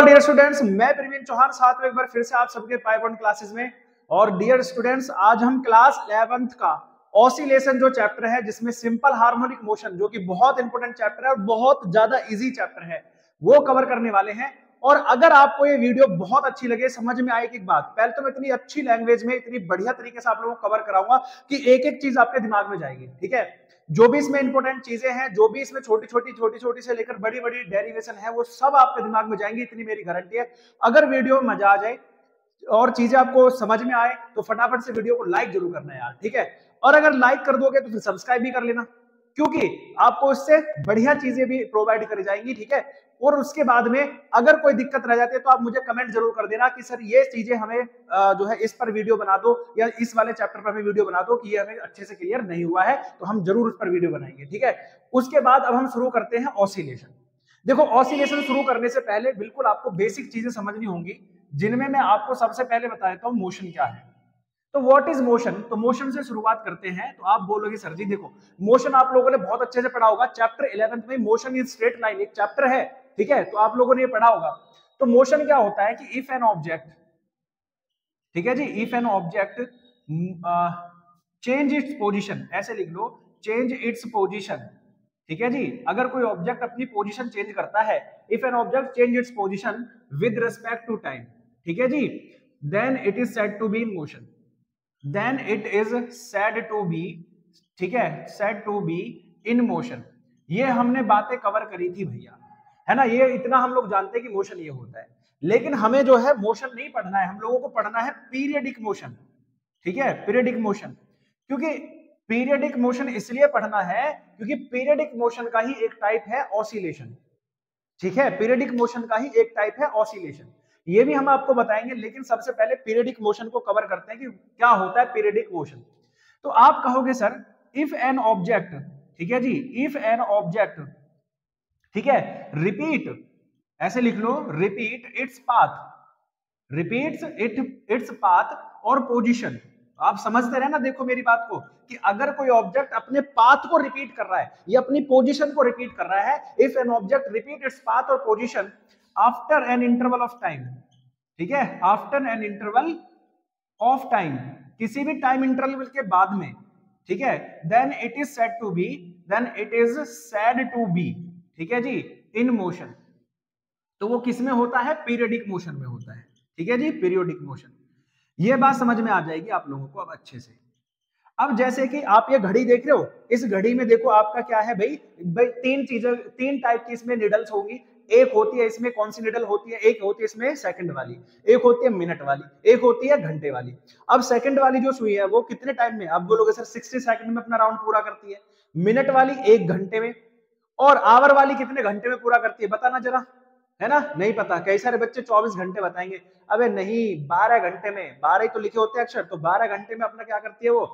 Dear students, मैं प्रवीण चौहान साथ में एक बार फिर से आप सबके पाइपॉइंट क्लासेस में। और डियर स्टूडेंट्स, आज हम क्लास 11th का ऑसिलेशन जो चैप्टर है, जिसमें सिंपल हार्मोनिक मोशन, जो कि बहुत इंपॉर्टेंट चैप्टर है और बहुत ज्यादा इजी चैप्टर है, वो कवर करने वाले हैं। और अगर आपको ये वीडियो बहुत अच्छी लगे, समझ में आए कि बात, पहले तो मैं इतनी अच्छी लैंग्वेज में इतनी बढ़िया तरीके से आप लोगों को कवर कराऊंगा कि एक एक चीज आपके दिमाग में जाएगी। ठीक है, जो भी इसमें इंपॉर्टेंट चीजें हैं, जो भी इसमें छोटी छोटी से लेकर बड़ी बड़ी डेरिवेशन है, वो सब आपके दिमाग में जाएंगी, इतनी मेरी गारंटी है। अगर वीडियो में मजा आ जाए और चीजें आपको समझ में आए तो फटाफट से वीडियो को लाइक जरूर करना है यार, ठीक है। और अगर लाइक कर दोगे तो फिर सब्सक्राइब भी कर लेना, क्योंकि आपको इससे बढ़िया चीजें भी प्रोवाइड करी जाएंगी, ठीक है। और उसके बाद में अगर कोई दिक्कत रह जाती है तो आप मुझे कमेंट जरूर कर देना कि सर ये चीजें हमें जो है इस पर वीडियो बना दो, या इस वाले चैप्टर पर हमें वीडियो बना दो कि ये हमें अच्छे से क्लियर नहीं हुआ है, तो हम जरूर उस पर वीडियो बनाएंगे, ठीक है। उसके बाद अब हम शुरू करते हैं ऑसिलेशन। देखो, ऑसिलेशन शुरू करने से पहले बिल्कुल आपको बेसिक चीजें समझनी होंगी, जिनमें मैं आपको सबसे पहले बता देता हूं मोशन क्या है। तो व्हाट इज मोशन? तो मोशन से शुरुआत करते हैं। तो आप बोलोगे सर जी देखो, मोशन आप लोगों ने बहुत अच्छे से पढ़ा होगा चैप्टर 11th में, मोशन इन स्ट्रेट लाइन एक चैप्टर है, ठीक है, तो आप लोगों ने ये पढ़ा होगा। तो मोशन क्या होता है कि इफ एन ऑब्जेक्ट, ठीक है जी, if an object change its position, ऐसे लिख लो, चेंज इट्स पोजीशन, ठीक है जी। अगर कोई ऑब्जेक्ट अपनी पोजीशन चेंज करता है, if an object change its position with respect to time, ठीक है जी, then it is said to be in motion, then it is said to be, ठीक है, said to be in motion. ये हमने बातें कवर करी थी भैया, है ना, ये इतना हम लोग जानते हैं कि मोशन ये होता है। लेकिन हमें जो है मोशन नहीं पढ़ना है, हम लोगों को पढ़ना है पीरियडिक मोशन, ठीक है, पीरियडिक मोशन। क्योंकि पीरियडिक मोशन इसलिए पढ़ना है क्योंकि पीरियडिक मोशन का ही एक टाइप है ऑसिलेशन, ठीक है, पीरियडिक मोशन का ही एक टाइप है ऑसिलेशन। ये भी हम आपको बताएंगे, लेकिन सबसे पहले पीरियडिक मोशन को कवर करते हैं कि क्या होता है पीरियडिक मोशन। तो आप कहोगे सर, इफ एन ऑब्जेक्ट, ठीक है जी, इफ एन ऑब्जेक्ट, ठीक है, रिपीट, ऐसे लिख लो, repeat its path, repeats its path और पोजीशन। आप समझते रहे ना, देखो मेरी बात को, कि अगर कोई ऑब्जेक्ट अपने पाथ को रिपीट कर रहा है या अपनी पोजीशन को रिपीट कर रहा है, if an object repeat its path और position after an interval of time, ठीक है, after an interval of time, किसी भी टाइम इंटरवल के बाद में, ठीक है, then it is said to be, then it is said to be, ठीक है जी, इन मोशन। तो वो किस में होता है? पीरियडिक मोशन में होता है, ठीक है जी, पीरियडिक मोशन। ये बात समझ में आ जाएगी आप लोगों को अब अच्छे से। अब जैसे कि आप ये घड़ी देख रहे हो, इस घड़ी में देखो आपका क्या है भाई, तीन चीजें, तीन टाइप की इसमें निडल्स होगी। एक होती है इसमें, कौन सी निडल होती है? एक होती है इसमें सेकंड वाली, एक होती है मिनट वाली, एक होती है घंटे वाली। अब सेकंड वाली जो सुई है वो कितने टाइम में? आप बोलोगे सर 60 सेकंड में अपना राउंड पूरा करती है। मिनट वाली 1 घंटे में। और आवर वाली कितने घंटे में पूरा करती है? बताना जरा, है ना, नहीं पता। कई सारे बच्चे 24 घंटे बताएंगे। अबे नहीं, 12 घंटे में, 12 ही तो लिखे होते हैं अक्षर, तो 12 घंटे में अपना क्या करती है, वो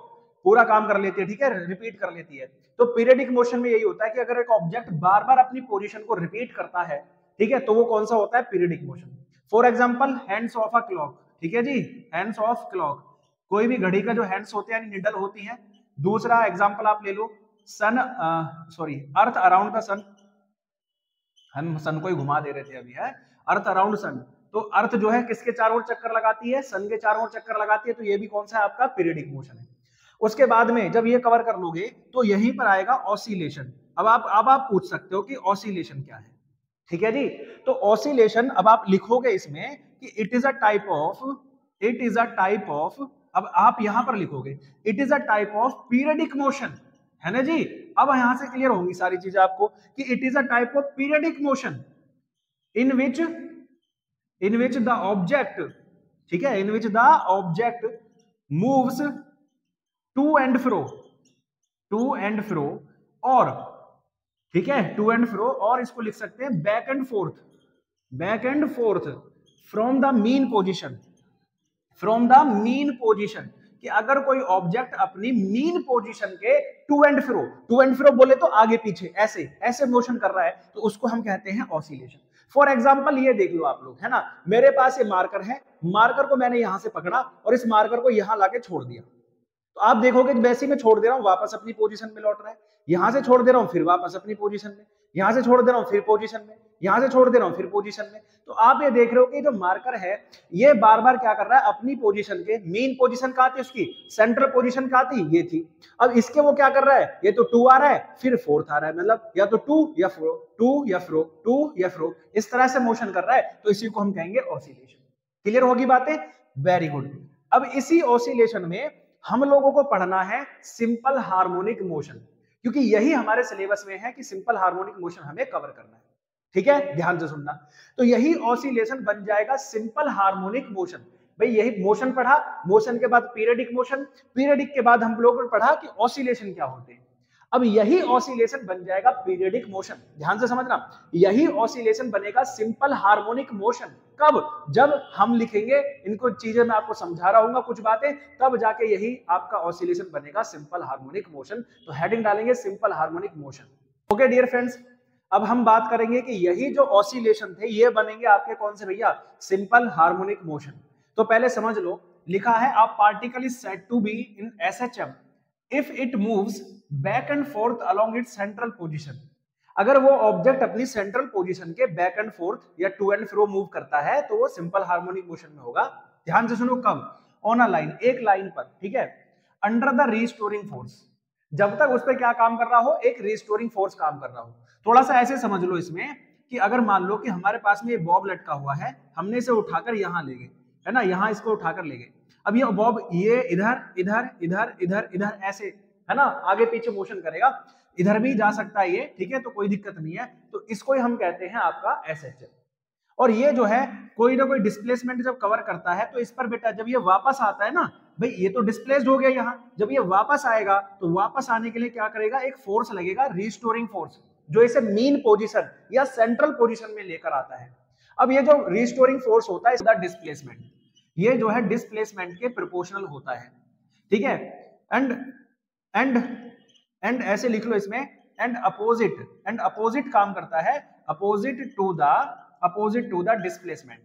पूरा काम कर लेती है, ठीक है, रिपीट कर लेती है। तो पीरियडिक मोशन में यही होता है कि अगर एक ऑब्जेक्ट बार बार अपनी पोजीशन को रिपीट करता है, ठीक है, तो वो कौन सा होता है? Periodic motion. For example, hands of a clock, ठीक है जी, हैंड्स ऑफ क्लॉक, कोई भी घड़ी का जो हैंड्स होते हैं, निडल होती है। दूसरा एग्जाम्पल आप ले लो, सन, सॉरी, अर्थ अराउंड द सन, हम सन को ही घुमा दे रहे थे अभी, है, अर्थ अराउंड सन। तो अर्थ जो है किसके चारों ओर चक्कर लगाती है? सन के चारों ओर चक्कर लगाती है। तो ये भी कौन सा है? आपका पीरियडिक मोशन है। उसके बाद में जब ये कवर कर लोगे तो यहीं पर आएगा ऑसिलेशन। अब आप पूछ सकते हो कि ऑसिलेशन क्या है, ठीक है जी। तो ऑसिलेशन अब आप लिखोगे इसमें कि it is a type of, it is a type of, अब आप यहां पर लिखोगे it is a type of periodic motion, है ना जी। अब यहां से क्लियर होंगी सारी चीजें आपको कि it is a type of periodic motion in which the object, ठीक है, in which the object moves to and fro, to and fro, और, ठीक है, टू एंड फ्रो, और इसको लिख सकते हैं back and forth, back and forth from the mean position, from the mean position, कि अगर कोई ऑब्जेक्ट अपनी मीन पोजीशन के to and fro, to and fro बोले तो आगे पीछे ऐसे ऐसे मोशन कर रहा है, तो उसको हम कहते हैं ऑसिलेशन। फॉर एग्जांपल ये देख लो आप लोग, है ना, मेरे पास ये मार्कर है, मार्कर को मैंने यहां से पकड़ा और इस मार्कर को यहां लाके छोड़ दिया, तो आप देखोगे वैसे ही मैं छोड़ दे रहा हूं, वापस अपनी पोजीशन में लौट रहा है, यहां से छोड़ दे रहा हूं फिर वापस अपनी पोजीशन में, यहां से छोड़ दे रहा हूं फिर पोजीशन में, यहां से छोड़ दे रहा हूं फिर पोजीशन में। तो आप ये देख रहे हो कि जो मार्कर है ये बार बार क्या कर रहा है, अपनी पोजीशन के, मेन पोजीशन कहां थी उसकी, सेंट्रल पोजीशन कहां थी, ये थी। अब इसके वो क्या कर रहा है, ये तो 2 आ रहा है फिर 4 आ रहा है, मतलब या तो 2 या 4, 2 या 4, 2 या 4, इस तरह से मोशन कर रहा है, तो इसी को हम कहेंगे ऑसिलेशन। क्लियर होगी बातें, वेरी गुड। अब इसी ऑसिलेशन में हम लोगों को पढ़ना है सिंपल हार्मोनिक मोशन, क्योंकि यही हमारे सिलेबस में है कि सिंपल हार्मोनिक मोशन हमें कवर करना है। ठीक है, ध्यान से सुनना। तो यही ऑसिलेशन बन जाएगा सिंपल हार्मोनिक मोशन। भाई यही मोशन पढ़ा, मोशन के बाद पीरियडिक मोशन, पीरियडिक के बाद हम लोगों ने पढ़ा कि ऑसिलेशन क्या होते हैं। अब यही ऑसिलेशन बन जाएगा पीरियडिक मोशन। ध्यान से समझना, यही ऑसिलेशन बनेगा सिंपल हार्मोनिक मोशन। कब, जब हम लिखेंगे, इनको चीजें मैं आपको समझा रहा हूँ कुछ बातें, तब जाके यही आपका ऑसिलेशन बनेगा सिंपल हार्मोनिक मोशन। तो हेडिंग डालेंगे simple harmonic motion. Okay dear friends, अब हम बात करेंगे कि यही जो ऑसिलेशन थे ये बनेंगे आपके कौन से भैया, सिंपल हार्मोनिक मोशन। तो पहले समझ लो, लिखा है a particle is said to be in SHM if it moves back and forth along its central position. अगर वो ऑब्जेक्ट अपनी सेंट्रल पोजीशन के बैक एंड फोर्थ या टू एंड फ्रो मूव करता है तो वो सिंपल हार्मोनिक मोशन में होगा। ध्यान से सुनो, कब, ऑन अ लाइन, एक लाइन पर, ठीक है, अंडर द रीस्टोरिंग फोर्स, जब तक उस पर क्या काम कर रहा हो, एक रीस्टोरिंग फोर्स काम कर रहा हो। थोड़ा सा ऐसे समझ लो इसमें कि अगर मान लो कि हमारे पास में ये बॉब लटका हुआ है, हमने इसे उठाकर यहां ले गए, है ना, यहां इसको उठाकर ले गए। अब ये बॉब ये इधर इधर इधर इधर इधर ऐसे, है ना, आगे पीछे मोशन करेगा, इधर भी जा सकता है ये, ठीक है, तो कोई दिक्कत नहीं है। तो इसको ही हम कहते हैं आपका एसएचएम। और ये जो है कोई ना कोई डिस्प्लेसमेंट जब कवर करता है तो इस पर बेटा जब ये वापस आता है ना, भाई ये तो डिस्प्लेस्ड हो गया यहाँ, जब ये वापस आएगा तो वापस आने के लिए क्या करेगा, एक फोर्स लगेगा, रिस्टोरिंग फोर्स, जो इसे मीन पोजीशन या सेंट्रल पोजीशन में लेकर आता है। अब ये जो रिस्टोरिंग फोर्स होता है इसका डिस्प्लेसमेंट, ये जो है डिस्प्लेसमेंट के प्रोपोर्शनल होता है, ठीक है। एंड एंड एंड ऐसे लिख लो इसमें, एंड अपोजिट काम करता है, अपोजिट टू द डिस्प्लेसमेंट,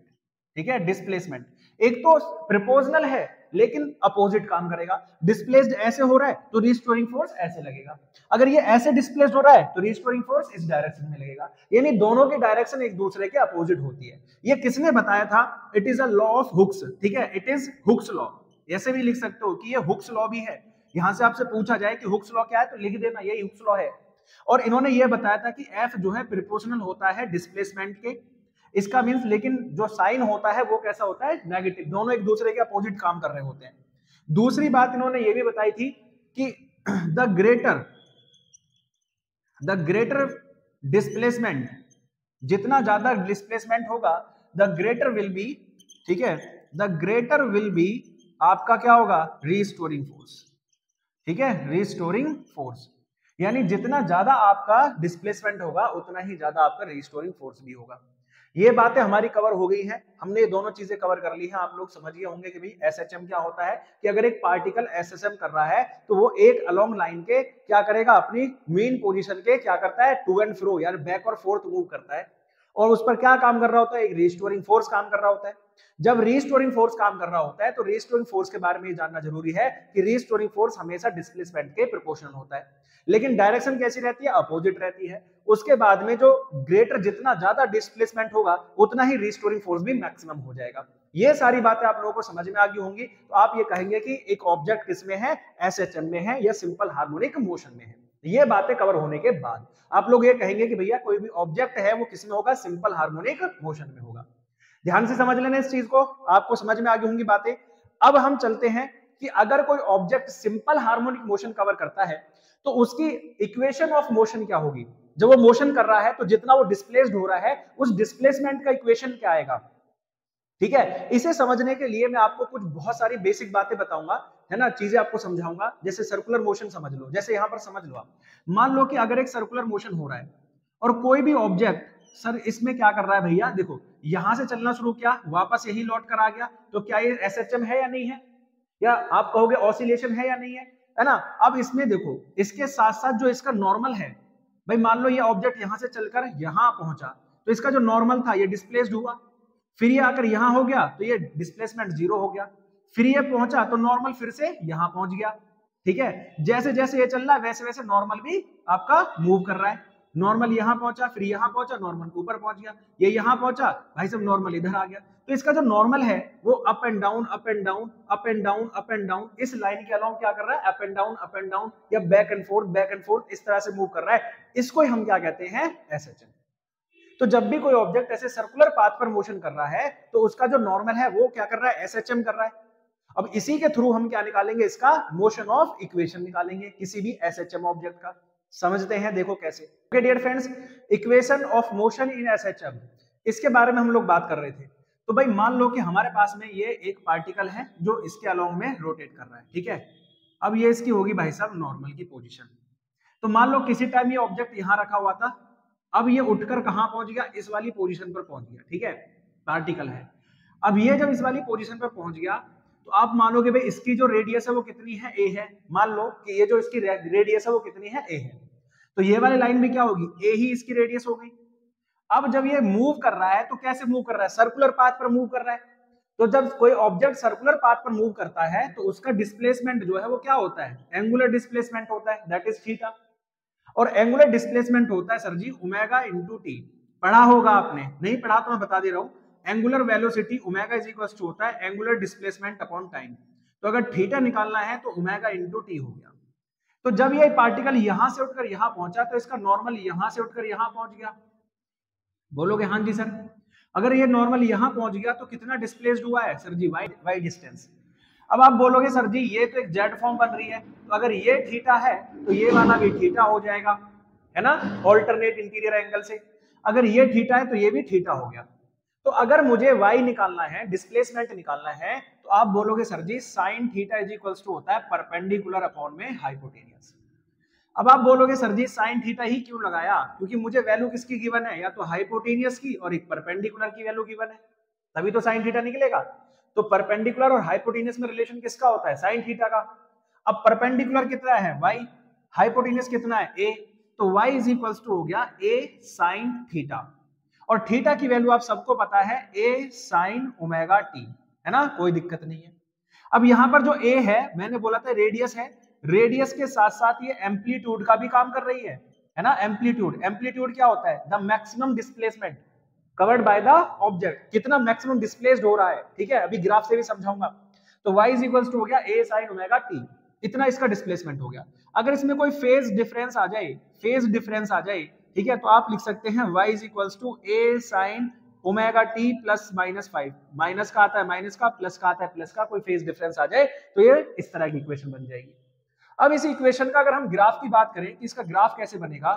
ठीक है, डिस्प्लेसमेंट एक तो प्रोपोर्शनल है लेकिन अपोजिट काम करेगा। डिस्प्लेस्ड ऐसे हो रहा है तो रिस्टोरिंग फोर्स ऐसे लगेगा, अगर ये ऐसे डिस्प्लेस्ड हो रहा है तो रिस्टोरिंग फोर्स इस डायरेक्शन में लगेगा, यानी दोनों की डायरेक्शन एक दूसरे के अपोजिट होती है। ये किसने बताया था, it is a law of Hooke's, ठीक है, इट इज हुक्स लॉ। ऐसे भी लिख सकते हो कि ये हुक्स लॉ भी है। यहां से आपसे पूछा जाए कि हुक्स लॉ क्या है तो लिख देना यही हुक्स लॉ है। और इन्होंने ये बताया था कि एफ जो है प्रोपोर्शनल होता है डिस्प्लेसमेंट के, इसका मींस, लेकिन जो साइन होता है वो कैसा होता है, नेगेटिव, दोनों एक दूसरे के अपोजिट काम कर रहे होते हैं। दूसरी बात इन्होंने ये भी बताई थी कि द ग्रेटर डिस्प्लेसमेंट, जितना ज्यादा डिस्प्लेसमेंट होगा, द ग्रेटर विल बी, ठीक है, द ग्रेटर विल बी आपका क्या होगा, रीस्टोरिंग फोर्स, ठीक है, रीस्टोरिंग फोर्स, यानी जितना ज्यादा आपका डिस्प्लेसमेंट होगा उतना ही ज्यादा आपका रीस्टोरिंग फोर्स भी होगा। ये बातें हमारी कवर हो गई हैं, हमने ये दोनों चीजें कवर कर ली हैं। आप लोग समझ गए होंगे कि भाई एसएचएम क्या होता है, कि अगर एक पार्टिकल एसएचएम कर रहा है तो वो एक अलोंग लाइन के क्या करेगा, अपनी मेन पोजीशन के क्या करता है, टू एंड फ्रो यानी बैक और फोर्थ मूव करता है, और उस पर क्या काम कर रहा होता है, एक रिस्टोरिंग फोर्स काम कर रहा होता है। जब रिस्टोरिंग फोर्स काम कर रहा होता है तो रिस्टोरिंग फोर्स के बारे में जानना जरूरी है कि रिस्टोरिंग फोर्स हमेशा डिस्प्लेसमेंट के प्रोपोर्शनल होता है, लेकिन डायरेक्शन कैसी रहती है, अपोजिट रहती है। उसके बाद में जो ग्रेटर, जितना ज्यादा डिस्प्लेसमेंट होगा उतना ही रिस्टोरिंग फोर्स भी मैक्सिमम हो जाएगा। ये सारी बातें आप लोगों को समझ में आ गई होंगी। तो आप ये कहेंगे कि एक ऑब्जेक्ट किसमें है, एसएचएम में है या सिंपल हार्मोनिक मोशन में है। ये बातें कवर होने के बाद आप लोग ये कहेंगे कि भैया कोई भी ऑब्जेक्ट है वो किसमें होगा, सिंपल हार्मोनिक मोशन में होगा। ध्यान से समझ लेना इस चीज को, आपको समझ में आ गई होंगी बातें। अब हम चलते हैं कि अगर कोई object simple harmonic motion cover करता है तो उसकी इक्वेशन ऑफ मोशन क्या होगी। जब वो मोशन कर रहा है तो जितना वो डिस्प्लेस्ड हो रहा है उस डिस्प्लेसमेंट का इक्वेशन क्या आएगा, ठीक है। इसे समझने के लिए मैं आपको कुछ बहुत सारी बेसिक बातें बताऊंगा, है ना, चीजें आपको समझाऊंगा। जैसे सर्कुलर मोशन समझ लो, जैसे यहां पर समझ लो आप, मान लो कि अगर एक सर्कुलर मोशन हो रहा है और कोई भी ऑब्जेक्ट, सर इसमें क्या कर रहा है भैया, देखो यहां से चलना शुरू किया, वापस यही लौट कर आ गया, तो क्या ये एसएचएम है या नहीं है, या आप कहोगे ऑसिलेशन है या नहीं है ना। अब इसमें देखो, इसके साथ साथ जो इसका नॉर्मल है, भाई मान लो ये ऑब्जेक्ट यहां से चलकर यहां पहुंचा तो इसका जो नॉर्मल था ये डिस्प्लेस्ड हुआ, फिर ये आकर यहां हो गया तो ये डिस्प्लेसमेंट 0 हो गया, फिर ये पहुंचा तो नॉर्मल फिर से यहां पहुंच गया, ठीक है। जैसे जैसे ये चल रहा है वैसे वैसे नॉर्मल भी आपका मूव कर रहा है। नॉर्मल यहाँ पहुंचा, फिर यहाँ पहुंचा, नॉर्मल ऊपर पहुंच गया, ये यहाँ पहुंचा, भाई सब नॉर्मल इधर आ गया। तो इसका जो नॉर्मल है वो up and down up and down up and down up and down, इस लाइन के अलाउंग क्या कर रहा है, अप एंड डाउन या बैक एंड फोर्थ इस तरह से मूव कर रहा है। इसको ही हम क्या कहते हैं, एसएचएम। तो जब भी कोई ऑब्जेक्ट ऐसे सर्कुलर पाथ पर मोशन कर रहा है तो उसका जो नॉर्मल है वो क्या कर रहा है, एसएचएम कर रहा है। अब इसी के थ्रू हम क्या निकालेंगे, इसका मोशन ऑफ इक्वेशन निकालेंगे किसी भी एसएचएम ऑब्जेक्ट का। समझते हैं, देखो कैसे। Okay dear friends, equation of motion in SHM, इसके बारे में हम लोग बात कर रहे थे। तो भाई मान लो कि हमारे पास में ये एक पार्टिकल है जो इसके अलोंग में रोटेट कर रहा है, ठीक है। अब ये इसकी होगी भाई साहब नॉर्मल की पोजीशन। तो मान लो किसी टाइम ये ऑब्जेक्ट यहां रखा हुआ था, अब ये उठकर कहां पहुंच गया, इस वाली पोजीशन पर पहुंच गया, ठीक है, पार्टिकल है। अब ये जब इस वाली पोजीशन पर पहुंच गया तो आप मानोगे भाई इसकी जो रेडियस है वो कितनी है, ए है। मान लो कि ये जो इसकी रेडियस है वो कितनी है, ए है। तो ये वाली लाइन भी क्या होगी, ए ही इसकी रेडियस होगी। अब जब ये मूव कर रहा है तो कैसे मूव कर रहा है, सर्कुलर पाथ पर मूव कर रहा है। तो जब कोई ऑब्जेक्ट सर्कुलर पाथ पर मूव करता है तो उसका डिस्प्लेसमेंट जो है वो क्या होता है, एंगुलर डिस्प्लेसमेंट होता है, दैट इज थीटा। और एंगुलर डिस्प्लेसमेंट होता है सर जी ओमेगा इंटू टी। पढ़ा होगा आपने, नहीं पढ़ा तो मैं बता दे रहा हूं। Angular velocity omega is equal to होता है एंगुलर डिस्प्लेसमेंट अपॉन टाइम। तो अगर थीटा निकालना है तो ओमेगा इंटू टी हो गया। तो जब ये पार्टिकल यहां से उठकर यहां पहुंचा तो इसका नॉर्मल यहां से उठकर यहां पहुंच गया। बोलोगे हाँ जी सर। अगर ये नॉर्मल यहां पहुंच गया तो कितना डिस्प्लेस्ड हुआ है सर जी, वाई डिस्टेंस। अब आप बोलोगे सर जी ये तो एक जेड फॉर्म बन रही है, तो अगर ये थीटा है तो ये वाला भी थीटा हो जाएगा, है ना, ऑल्टरनेट इंटीरियर एंगल से। अगर ये थीटा है तो ये भी थीटा हो गया। तो अगर मुझे y निकालना है, डिस्प्लेसमेंट निकालना है, तो आप बोलोगे sir ji sine theta is equals to होता है परपेंडिकुलर अपॉन में हाइपोटेनियस। अब आप बोलोगे सर जी साइन थीटा ही क्यों लगाया, क्योंकि मुझे वैल्यू किसकी गिवन है, या तो हाइपोटेनियस की और एक परपेंडिकुलर की वैल्यू गिवन है, तभी तो साइन थीटा निकलेगा। तो परपेंडिकुलर और हाइपोटेनियस में रिलेशन किसका होता है, साइन थीटा का। अब परपेंडिकुलर कितना है y, हाइपोटेनियस कितना है a, तो y इज इक्वल्स टू हो गया a साइन थीटा। और थीटा की वैल्यू आप सबको पता है a साइन ओमेगा t, है ना, कोई दिक्कत नहीं है। अब यहां पर जो a है, मैंने बोला था रेडियस है, रेडियस के साथ साथ ये एम्पलीट्यूड का भी काम कर रही है ना। एम्पलीट्यूड, एम्पलीट्यूड क्या होता है, the maximum displacement covered by the object, कितना मैक्सिमम डिस्प्लेस्ड हो रहा है, ठीक है, अभी ग्राफ से भी समझाऊंगा। तो y इज इक्वल्स टू हो गया a sin ओमेगा t, इतना इसका डिस्प्लेसमेंट हो गया। अगर इसमें कोई फेज डिफरेंस आ जाए, फेज डिफरेंस आ जाए, ठीक है, तो आप लिख सकते हैं y is equals to a sin omega t plus minus 5, minus का आता है माइनस का, प्लस का आता है प्लस का, कोई फेज डिफरेंस आ जाए तो ये इस तरह की इक्वेशन बन जाएगी। अब इस इक्वेशन का अगर हम ग्राफ की बात करें कि इसका ग्राफ कैसे बनेगा,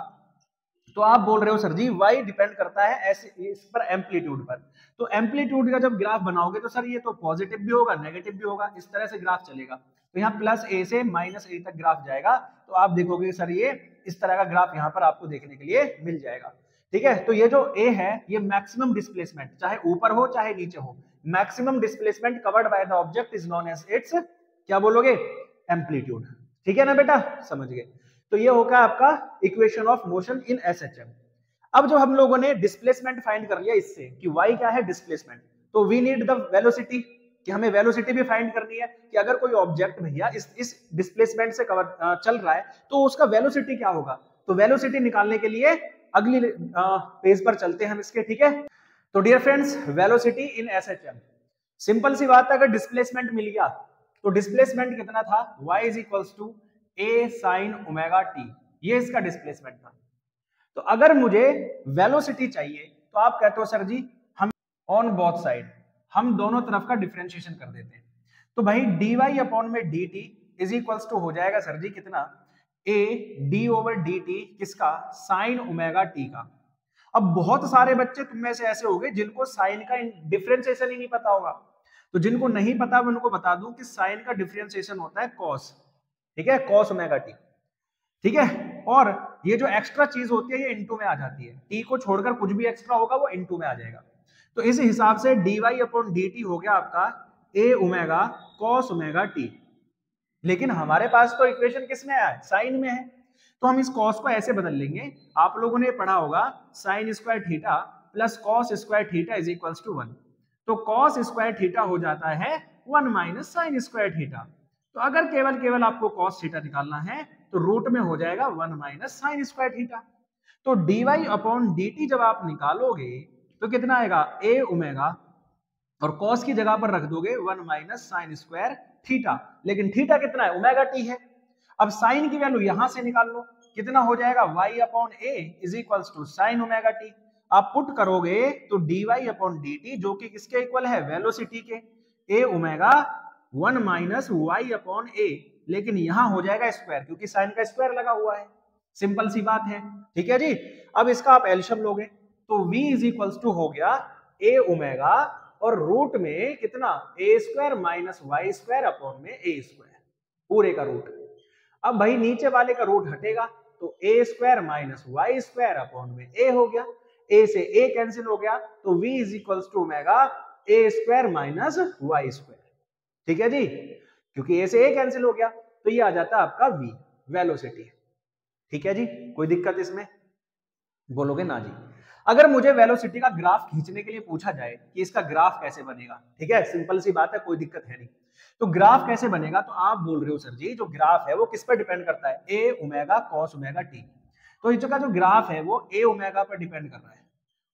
तो आप बोल रहे हो सर जी y डिपेंड करता है ऐसे इस पर एम्पलीट्यूड पर। तो एम्पलीट्यूड का जब ग्राफ बनाओगे तो सर ये तो पॉजिटिव भी होगा नेगेटिव भी होगा, इस तरह से ग्राफ चलेगा। तो यहाँ प्लस a से माइनस a तक ग्राफ जाएगा, तो आप देखोगे सर ये इस तरह का ग्राफ यहाँ पर आपको देखने के लिए मिल जाएगा, ठीक है। तो ये जो a है ये मैक्सिमम डिस्प्लेसमेंट, चाहे ऊपर हो चाहे नीचे हो, maximum displacement covered by the object is known as its, क्या बोलोगे, एम्पलीट्यूड, ठीक है ना बेटा, समझ गए। तो ये होगा आपका equation of motion in SHM. अब जो हम लोगों ने डिस्प्लेसमेंट फाइंड कर लिया इससे कि y क्या है डिस्प्लेसमेंट, तो वी नीड द वेलोसिटी, कि हमें वेलोसिटी भी फाइंड करनी है कि अगर कोई ऑब्जेक्ट भैया इस डिस्प्लेसमेंट से कवर चल रहा है तो उसका वेलोसिटी क्या होगा। तो वेलोसिटी निकालने के लिए अगली पेज पर चलते हैं हम इसके, ठीक है। तो dear friends velocity in SHM, simple सी बात है, अगर डिस्प्लेसमेंट मिल गया तो डिस्प्लेसमेंट कितना था, y is equals to a sin omega t, ये इसका डिस्प्लेसमेंट था। तो अगर मुझे वेलोसिटी चाहिए तो आप कहते हो सर जी हम ऑन बोथ साइड, हम दोनों तरफ का डिफरेंशिएशन कर देते हैं। तो भाई dy अपॉन में dt इज इक्वल्स टू हो जाएगा सर जी कितना, a d ओवर dt किसका, साइन ओमेगा t का। अब बहुत सारे बच्चे तुम में से ऐसे होंगे जिनको साइन का डिफरेंशिएशन ही नहीं पता होगा, तो जिनको नहीं पता मैं उनको बता दूं कि साइन का डिफरेंशिएशन होता है कॉस, ठीक है, कॉस ओमेगा टी, ठीक है। और ये जो एक्स्ट्रा चीज होती है ये इनटू में आ जाती है, टी को छोड़कर कुछ भी एक्स्ट्रा होगा वो इनटू में आ जाएगा। तो इस हिसाब से dy अपॉन dt हो गया आपका a omega cos omega T. लेकिन हमारे पास तो इक्वेशन किस में है, साइन में है, तो हम इस कॉस को ऐसे बदल लेंगे, आप लोगों ने पढ़ा होगा sine square theta plus cos square theta is equals to 1। तो कॉस स्क्वायर थीटा हो जाता है 1 माइनस साइन स्क्वायर थीटा। तो अगर केवल आपको कॉस थीटा निकालना है तो रूट में हो जाएगा 1 माइनस साइन स्क्वायर थीटा। तो dy अपॉन dt जब आप निकालोगे तो कितना आएगा a ओमेगा, और cos की जगह पर रख दोगे 1 माइनस साइन स्क्वायर थीटा, लेकिन थीटा कितना है ओमेगा टी है। अब साइन की वैल्यू यहां से निकाल लो, कितना हो जाएगा y upon a is equals to sine omega T. आप पुट करोगे तो dy अपॉन dt जो कि किसके इक्वल है वेलोसिटी के, a omega 1 minus y upon a, लेकिन यहां हो जाएगा स्क्वायर क्योंकि साइन का स्क्वायर लगा हुआ है, सिंपल सी बात है। ठीक है जी। अब इसका आप एलशियम लोगे तो v इज इक्वल्स टू हो गया a ओमेगा और रूट में कितना a square minus Y square upon में a स्क्वायर, पूरे का रूट। अब भाई नीचे वाले का रूट हटेगा तो a square minus Y square upon में a हो गया, a से a कैंसिल हो गया तो v is equals to omega a square minus Y square. ठीक है जी, क्योंकि a से a कैंसिल हो गया तो ये आ जाता है आपका v वेलोसिटी। ठीक है जी, कोई दिक्कत इसमें? बोलोगे ना जी। अगर मुझे वेलोसिटी का ग्राफ खींचने के लिए पूछा जाए कि इसका ग्राफ कैसे बनेगा, ठीक है, सिंपल सी बात है, कोई दिक्कत है नहीं। तो ग्राफ कैसे बनेगा, तो आप बोल रहे हो सर जी जो ग्राफ है वो किस पर डिपेंड करता है, ए ओमेगा कॉस ओमेगा टी। तो इसका जो ग्राफ है वो ए ओमेगा पर डिपेंड कर रहा है,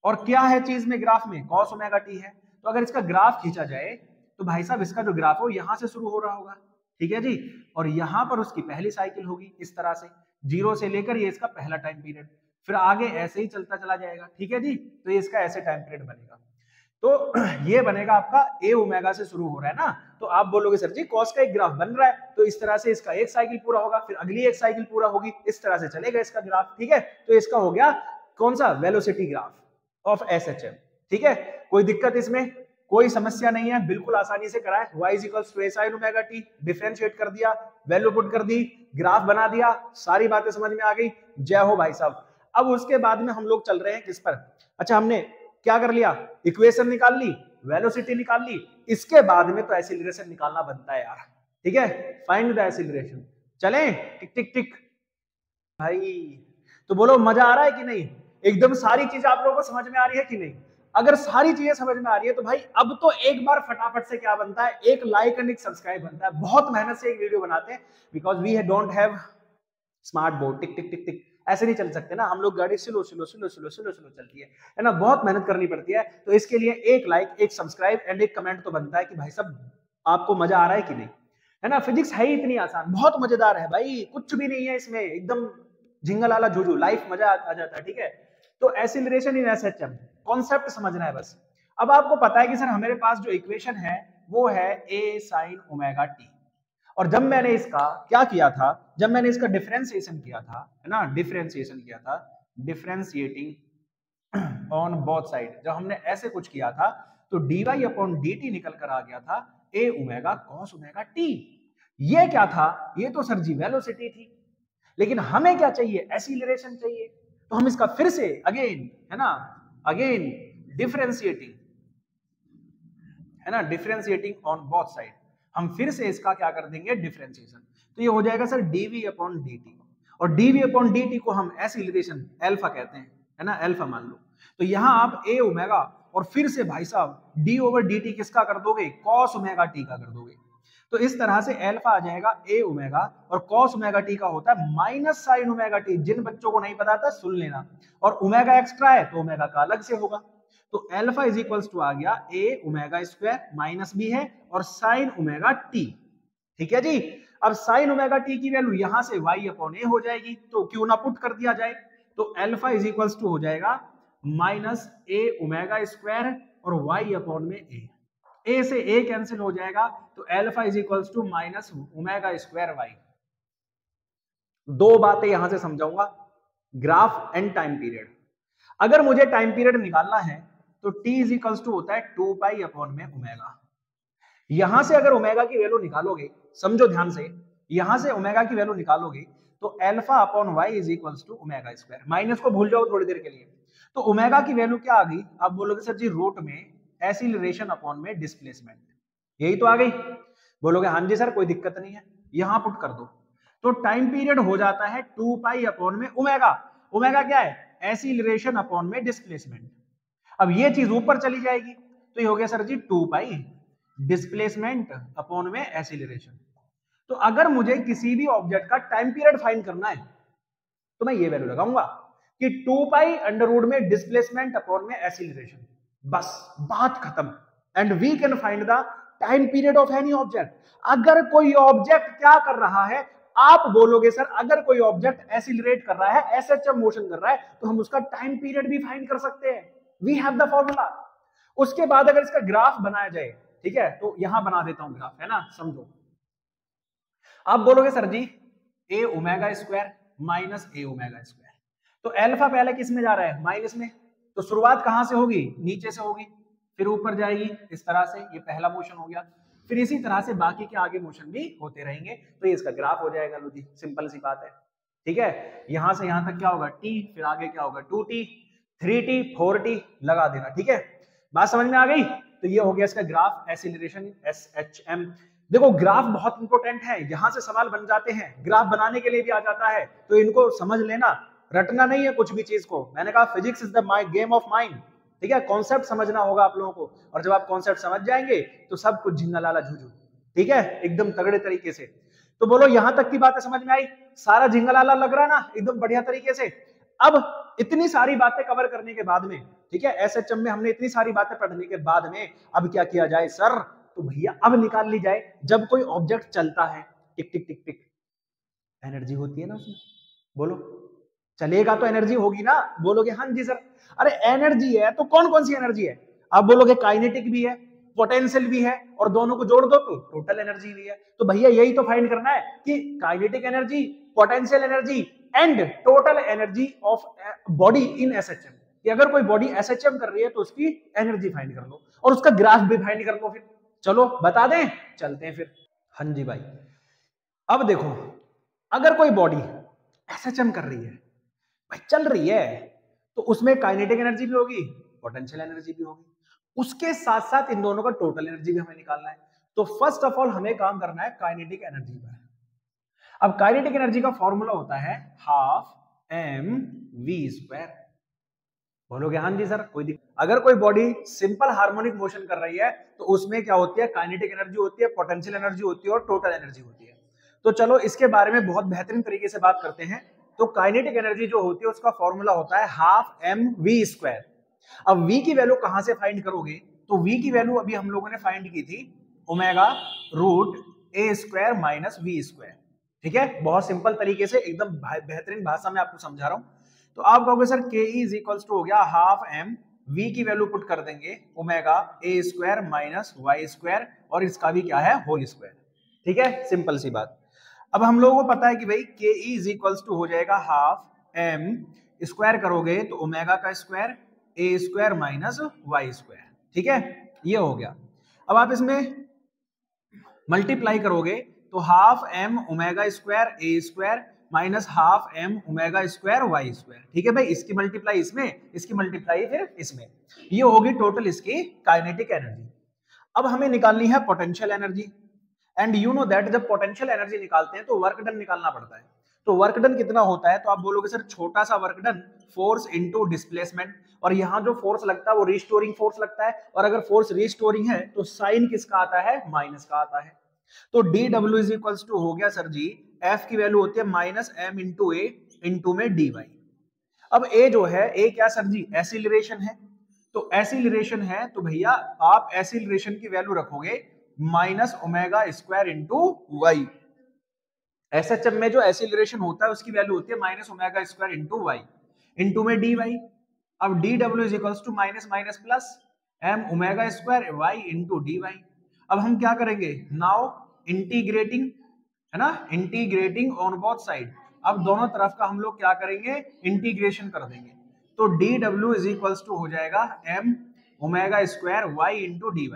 और क्या है चीज में ग्राफ में, कॉस ओमेगा टी है। तो अगर इसका ग्राफ खींचा जाए तो भाई साहब इसका जो ग्राफ हो यहां से शुरू हो रहा होगा, ठीक है जी, और यहां पर उसकी पहली साइकिल होगी इस तरह से, जीरो से लेकर ये इसका पहला टाइम पीरियड, फिर आगे ऐसे ही चलता चला जाएगा। ठीक है जी, तो ये इसका ऐसे टाइम पीरियड बनेगा। तो ये बनेगा आपका ए ओमेगा से शुरू हो रहा है ना, तो आप बोलोगे सर जी कॉस का एक ग्राफ बन रहा है तो इस तरह से इसका एक साइकिल पूरा होगा, फिर अगली एक साइकिल पूरा होगी, इस तरह से चलेगा इसका ग्राफ। ठीक है, तो इसका हो गया कौन सा, वेलोसिटी ग्राफ ऑफ एसएचएम। ठीक है, कोई दिक्कत इसमें, कोई समस्या नहीं है, बिल्कुल आसानी से कराए। y equals to a sin omega t, differentiate कर दिया, वैल्यू पुट कर दी, ग्राफ बना दिया, सारी बातें समझ में आ गई, जय हो भाई साहब। अब उसके बाद में हम लोग चल रहे हैं किस पर, अच्छा हमने क्या कर लिया, इक्वेशन निकाल ली, वेलोसिटी निकाल ली, इसके बाद में तो एक्सीलरेशन निकालना बनता है यार। ठीक है, फाइंड द एक्सीलरेशन। चलें, टिक टिक टिक भाई। तो बोलो मजा आ रहा है कि नहीं, एकदम सारी चीजें आप लोगों को समझ में आ रही है कि नहीं? अगर सारी चीजें समझ में आ रही है तो भाई अब तो एक बार फटाफट से क्या बनता है, एक लाइक एंड एक सब्सक्राइब बनता है। बहुत मेहनत से एक वीडियो बनाते हैं because we don't have smart board, tick tick tick tick ऐसे नहीं चल सकते ना हम लोग, गाड़ी slow slow slow slow slow slow चलती है ना, बहुत मेहनत करनी पड़ती है। तो इसके लिए एक लाइक, एक सब्सक्राइब एंड एक कमेंट तो बनता है कि भाई साहब आपको मजा आ रहा है कि नहीं, है ना। फिजिक्स है ही इतनी आसान, बहुत मजेदार है भाई, कुछ भी नहीं है इसमें, एकदम झिंगल वाला जूझू, लाइफ मजा आ जाता है। ठीक है, तो एक्सीलरेशन इन एसएचएम कॉन्सेप्ट समझना है बस। अब आपको पता है कि सर हमारे पास जो इक्वेशन है वो है a sin ओमेगा टी, और जब मैंने इसका क्या किया था, जब मैंने इसका डिफरेंशिएशन किया था, है ना, डिफरेंशिएशन किया था, डिफरेंशिएटिंग ऑन बोथ साइड, जब हमने ऐसे कुछ किया था तो dy अपॉन dt निकल कर आ गया था a omega cos omega t। ये क्या था, ये तो सर जी वेलोसिटी थी, लेकिन हमें क्या चाहिए, एक्सीलरेशन चाहिए। तो हम इसका फिर से अगेन, है ना, अगेन डिफरेंशिएटिंग, है ना, डिफरेंशिएटिंग ऑन बोथ साइड, हम फिर से इसका क्या कर देंगे, डिफरेंशिएशन। तो ये हो जाएगा सर dv अपॉन dt, और dv अपॉन dt को हम एक्सीलरेशन अल्फा कहते हैं, है ना, अल्फा मान लो। तो यहां आप a ओमेगा और फिर से भाई साहब d ओवर dt किसका कर दोगे, cos ओमेगा t का कर दोगे। तो इस तरह से अल्फा आ जाएगा a ओमेगा, और cos ओमेगा t का होता है माइनस साइन ओमेगा t, जिन बच्चों को नहीं पता था सुन लेना, और ओमेगा एक्स्ट्रा है तो ओमेगा का अलग से होगा। तो अल्फा इज इक्वल्स टू आ गया a ओमेगा स्क्वायर, माइनस भी है, और साइन ओमेगा t। ठीक है जी, अब साइन ओमेगा t की वैल्यू यहां से y अपॉन a हो जाएगी, तो क्यों ना पुट कर दिया जाए। तो अल्फा इज इक्वल्स टू हो जाएगा माइनस a ओमेगा स्क्वायर और y अपॉन में a से a कैंसिल हो जाएगा, तो alpha is equals to minus omega square y। दो बातें यहां से समझाऊंगा, ग्राफ एंड टाइम पीरियड। अगर मुझे टाइम पीरियड निकालना है तो t इज इक्वल्स टू होता है 2 पाई अपॉन में ओमेगा। यहां से अगर ओमेगा की वैल्यू निकालोगे, समझो ध्यान से, यहां से ओमेगा की वैल्यू निकालोगे तो alpha upon y is equals to omega square, minus को भूल जाओ थोड़ी देर के लिए। तो ओमेगा की वैल्यू क्या आ गई, आप बोलोगे सर जी रूट में एक्सीलरेशन अपॉन में डिस्प्लेसमेंट, यही तो आ गई। बोलोगे हाँ जी सर कोई दिक्कत नहीं है, यहां पुट कर दो। तो टाइम पीरियड हो जाता है 2 पाई अपॉन में ओमेगा, ओमेगा क्या है, एक्सीलरेशन अपॉन में डिस्प्लेसमेंट। अब ये चीज ऊपर चली जाएगी तो ये हो गया सर जी 2 पाई डिस्प्लेसमेंट अपॉन में एक्सीलरेशन। तो अगर मुझे किसी भी ऑब्जेक्ट का टाइम पीरियड फाइंड करना है तो मैं ये वैल्यू लगाऊंगा, कि 2 पाई अंडर रूट में डिस्प्लेसमेंट अपॉन में एक्सीलरेशन, बस बात खत्म। And we can find the time period of any object. अगर कोई ऑब्जेक्ट क्या कर रहा है, आप बोलोगे सर अगर कोई ऑब्जेक्ट एक्सीलरेट कर रहा है, एसएचएम मोशन कर रहा है, तो हम उसका टाइम पीरियड भी फाइंड कर सकते हैं। We have the formula. उसके बाद अगर इसका ग्राफ बनाया जाए, ठीक है, तो यहां बना देता हूं ग्राफ, है ना, समझो। आप बोलोगे सर जी ए ओमेगा स्क्वायर माइनस ए ओमेगा स्क्वायर, तो अल्फा पहले किस में जा रहा है, माइनस में, तो शुरुआत कहां से होगी, नीचे से होगी, फिर ऊपर जाएगी इस तरह से, ये पहला मोशन हो गया, फिर इसी तरह से बाकी के आगे मोशन भी होते रहेंगे, तो ये इसका ग्राफ हो जाएगा। लो जी, सिंपल सी बात है, ठीक है। यहां से यहां तक क्या होगा टी, फिर आगे क्या होगा 2t, 3t, 4t लगा देना, ठीक है। बात समझ में आ गई। तो ये हो गया इसका ग्राफ, एक्सीलरेशन SHM। देखो ग्राफ बहुत इंपॉर्टेंट है, यहां से सवाल बन जाते हैं, ग्राफ बनाने के लिए भी आ जाता है, तो इनको समझ लेना, रटना नहीं है कुछ भी चीज को। मैंने कहा physics is the game of mind, ठीक है, कॉन्सेप्ट समझना होगा आप लोगों को, और जब आप कॉन्सेप्ट समझ जाएंगे तो सब कुछ झिंगा लाला झूझू, ठीक है, एकदम तगड़े तरीके से। तो बोलो यहां तक की बातें समझ में आई, सारा झिंगा लाला लग रहा है ना, एकदम बढ़िया तरीके से। अब इतनी सारी बातें कवर करने के बाद में, ठीक है, एसएचएम में हमने इतनी सारी बातें पढ़ने के बाद में अब क्या किया जाए सर, तो भैया अब निकाल ली जाए, जब कोई ऑब्जेक्ट चलता है, टिक टिक टिक टिक, एनर्जी होती है ना उसमें, बोलो चलेगा तो एनर्जी होगी ना, बोलोगे हाँ जी सर। अरे एनर्जी है तो कौन कौन सी एनर्जी है, आप बोलोगे काइनेटिक भी है, पोटेंशियल भी है, और दोनों को जोड़ दो तो टोटल एनर्जी भी है। तो भैया यही तो फाइंड करना है कि kinetic energy, potential energy and total energy of body in SHM, कि अगर कोई बॉडी एसएचएम कर रही है तो उसकी एनर्जी फाइंड कर लो, और उसका ग्राफ भी फाइंड कर लो। फिर चलो बता दें, चलते हैं फिर। हाँ जी भाई, अब देखो अगर कोई बॉडी एसएचएम कर रही है, भाई चल रही है, तो उसमें काइनेटिक एनर्जी भी होगी, पोटेंशियल एनर्जी भी होगी, उसके साथ साथ इन दोनों का टोटल एनर्जी भी हमें निकालना है। तो फर्स्ट ऑफ ऑल हमें काम करना है काइनेटिक एनर्जी पर। अब काइनेटिक एनर्जी का फॉर्मूला होता है हाफ mv²। बोलोगे हाँ जी सर, अगर कोई बॉडी सिंपल हार्मोनिक मोशन कर रही है तो उसमें क्या होती है, काइनेटिक एनर्जी होती है, पोटेंशियल एनर्जी होती है और टोटल एनर्जी होती है। तो चलो इसके बारे में बहुत बेहतरीन तरीके से बात करते हैं। तो काइनेटिक एनर्जी जो होती है उसका फॉर्मूला होता है हाफ mv²। अब v की वैल्यू कहां से फाइंड करोगे, तो v की वैल्यू अभी हम लोगों ने फाइंड की थी omega root a² minus v², ठीक है, बहुत सिंपल तरीके से एकदम बेहतरीन भाषा में आपको समझा रहा हूं। तो आप कहोगे सर के इज इक्वल्स टू हो गया हाफ m, v की वैल्यू पुट कर देंगे ओमेगा a² माइनस y², और इसका भी क्या है होल स्क्वायर, ठीक है, सिंपल सी बात। अब हम लोगों को पता है कि भाई के इज इक्वल्स टू हो जाएगा हाफ m, स्क्वायर करोगे तो ओमेगा का स्क्वायर a² माइनस y², ठीक है, ये हो गया। अब आप इसमें मल्टीप्लाई करोगे तो half m ओमेगा² a² minus half m ओमेगा² y², ठीक है भाई, इसकी मल्टीप्लाई इसमें, इसकी मल्टीप्लाई फिर इसमें, ये होगी टोटल इसकी काइनेटिक एनर्जी। अब हमें निकालनी है potential energy, and you know that जब पोटेंशियल एनर्जी निकालते हैं तो वर्क डन निकालना पड़ता है। तो वर्क डन कितना होता है, तो आप बोलोगे सर छोटा सा work done, force into displacement, और यहाँ जो फोर्स लगता है वो रिस्टोरिंग फोर्स लगता है, और अगर फोर्स रिस्टोरिंग है तो साइन किसका आता है, माइनस का आता है। तो dw इज इक्वल्स टू हो गया सर जी, F की वैल्यू होती है माइनस m इंटू ए इंटू में dy। अब a जो है, a क्या सर जी, एक्सीलरेशन है, तो एक्सीलरेशन है तो भैया आप एक्सीलरेशन की वैल्यू रखोगे माइनस ओमेगा² इंटू वाई। एसएचएम में जो एक्सीलरेशन होता है उसकी वैल्यू होती है माइनस ओमेगा² इंटू वाई इंटू में dy। अब dw is equals to minus minus plus m ओमेगा² y इंटू dy। अब हम क्या करेंगे, नाउ इंटीग्रेटिंग, है ना, इंटीग्रेटिंग ऑन बोथ साइड, अब दोनों तरफ का हम लोग क्या करेंगे, इंटीग्रेशन कर देंगे। तो dw इज इक्वल्स टू हो जाएगा m ओमेगा² y इंटू dy।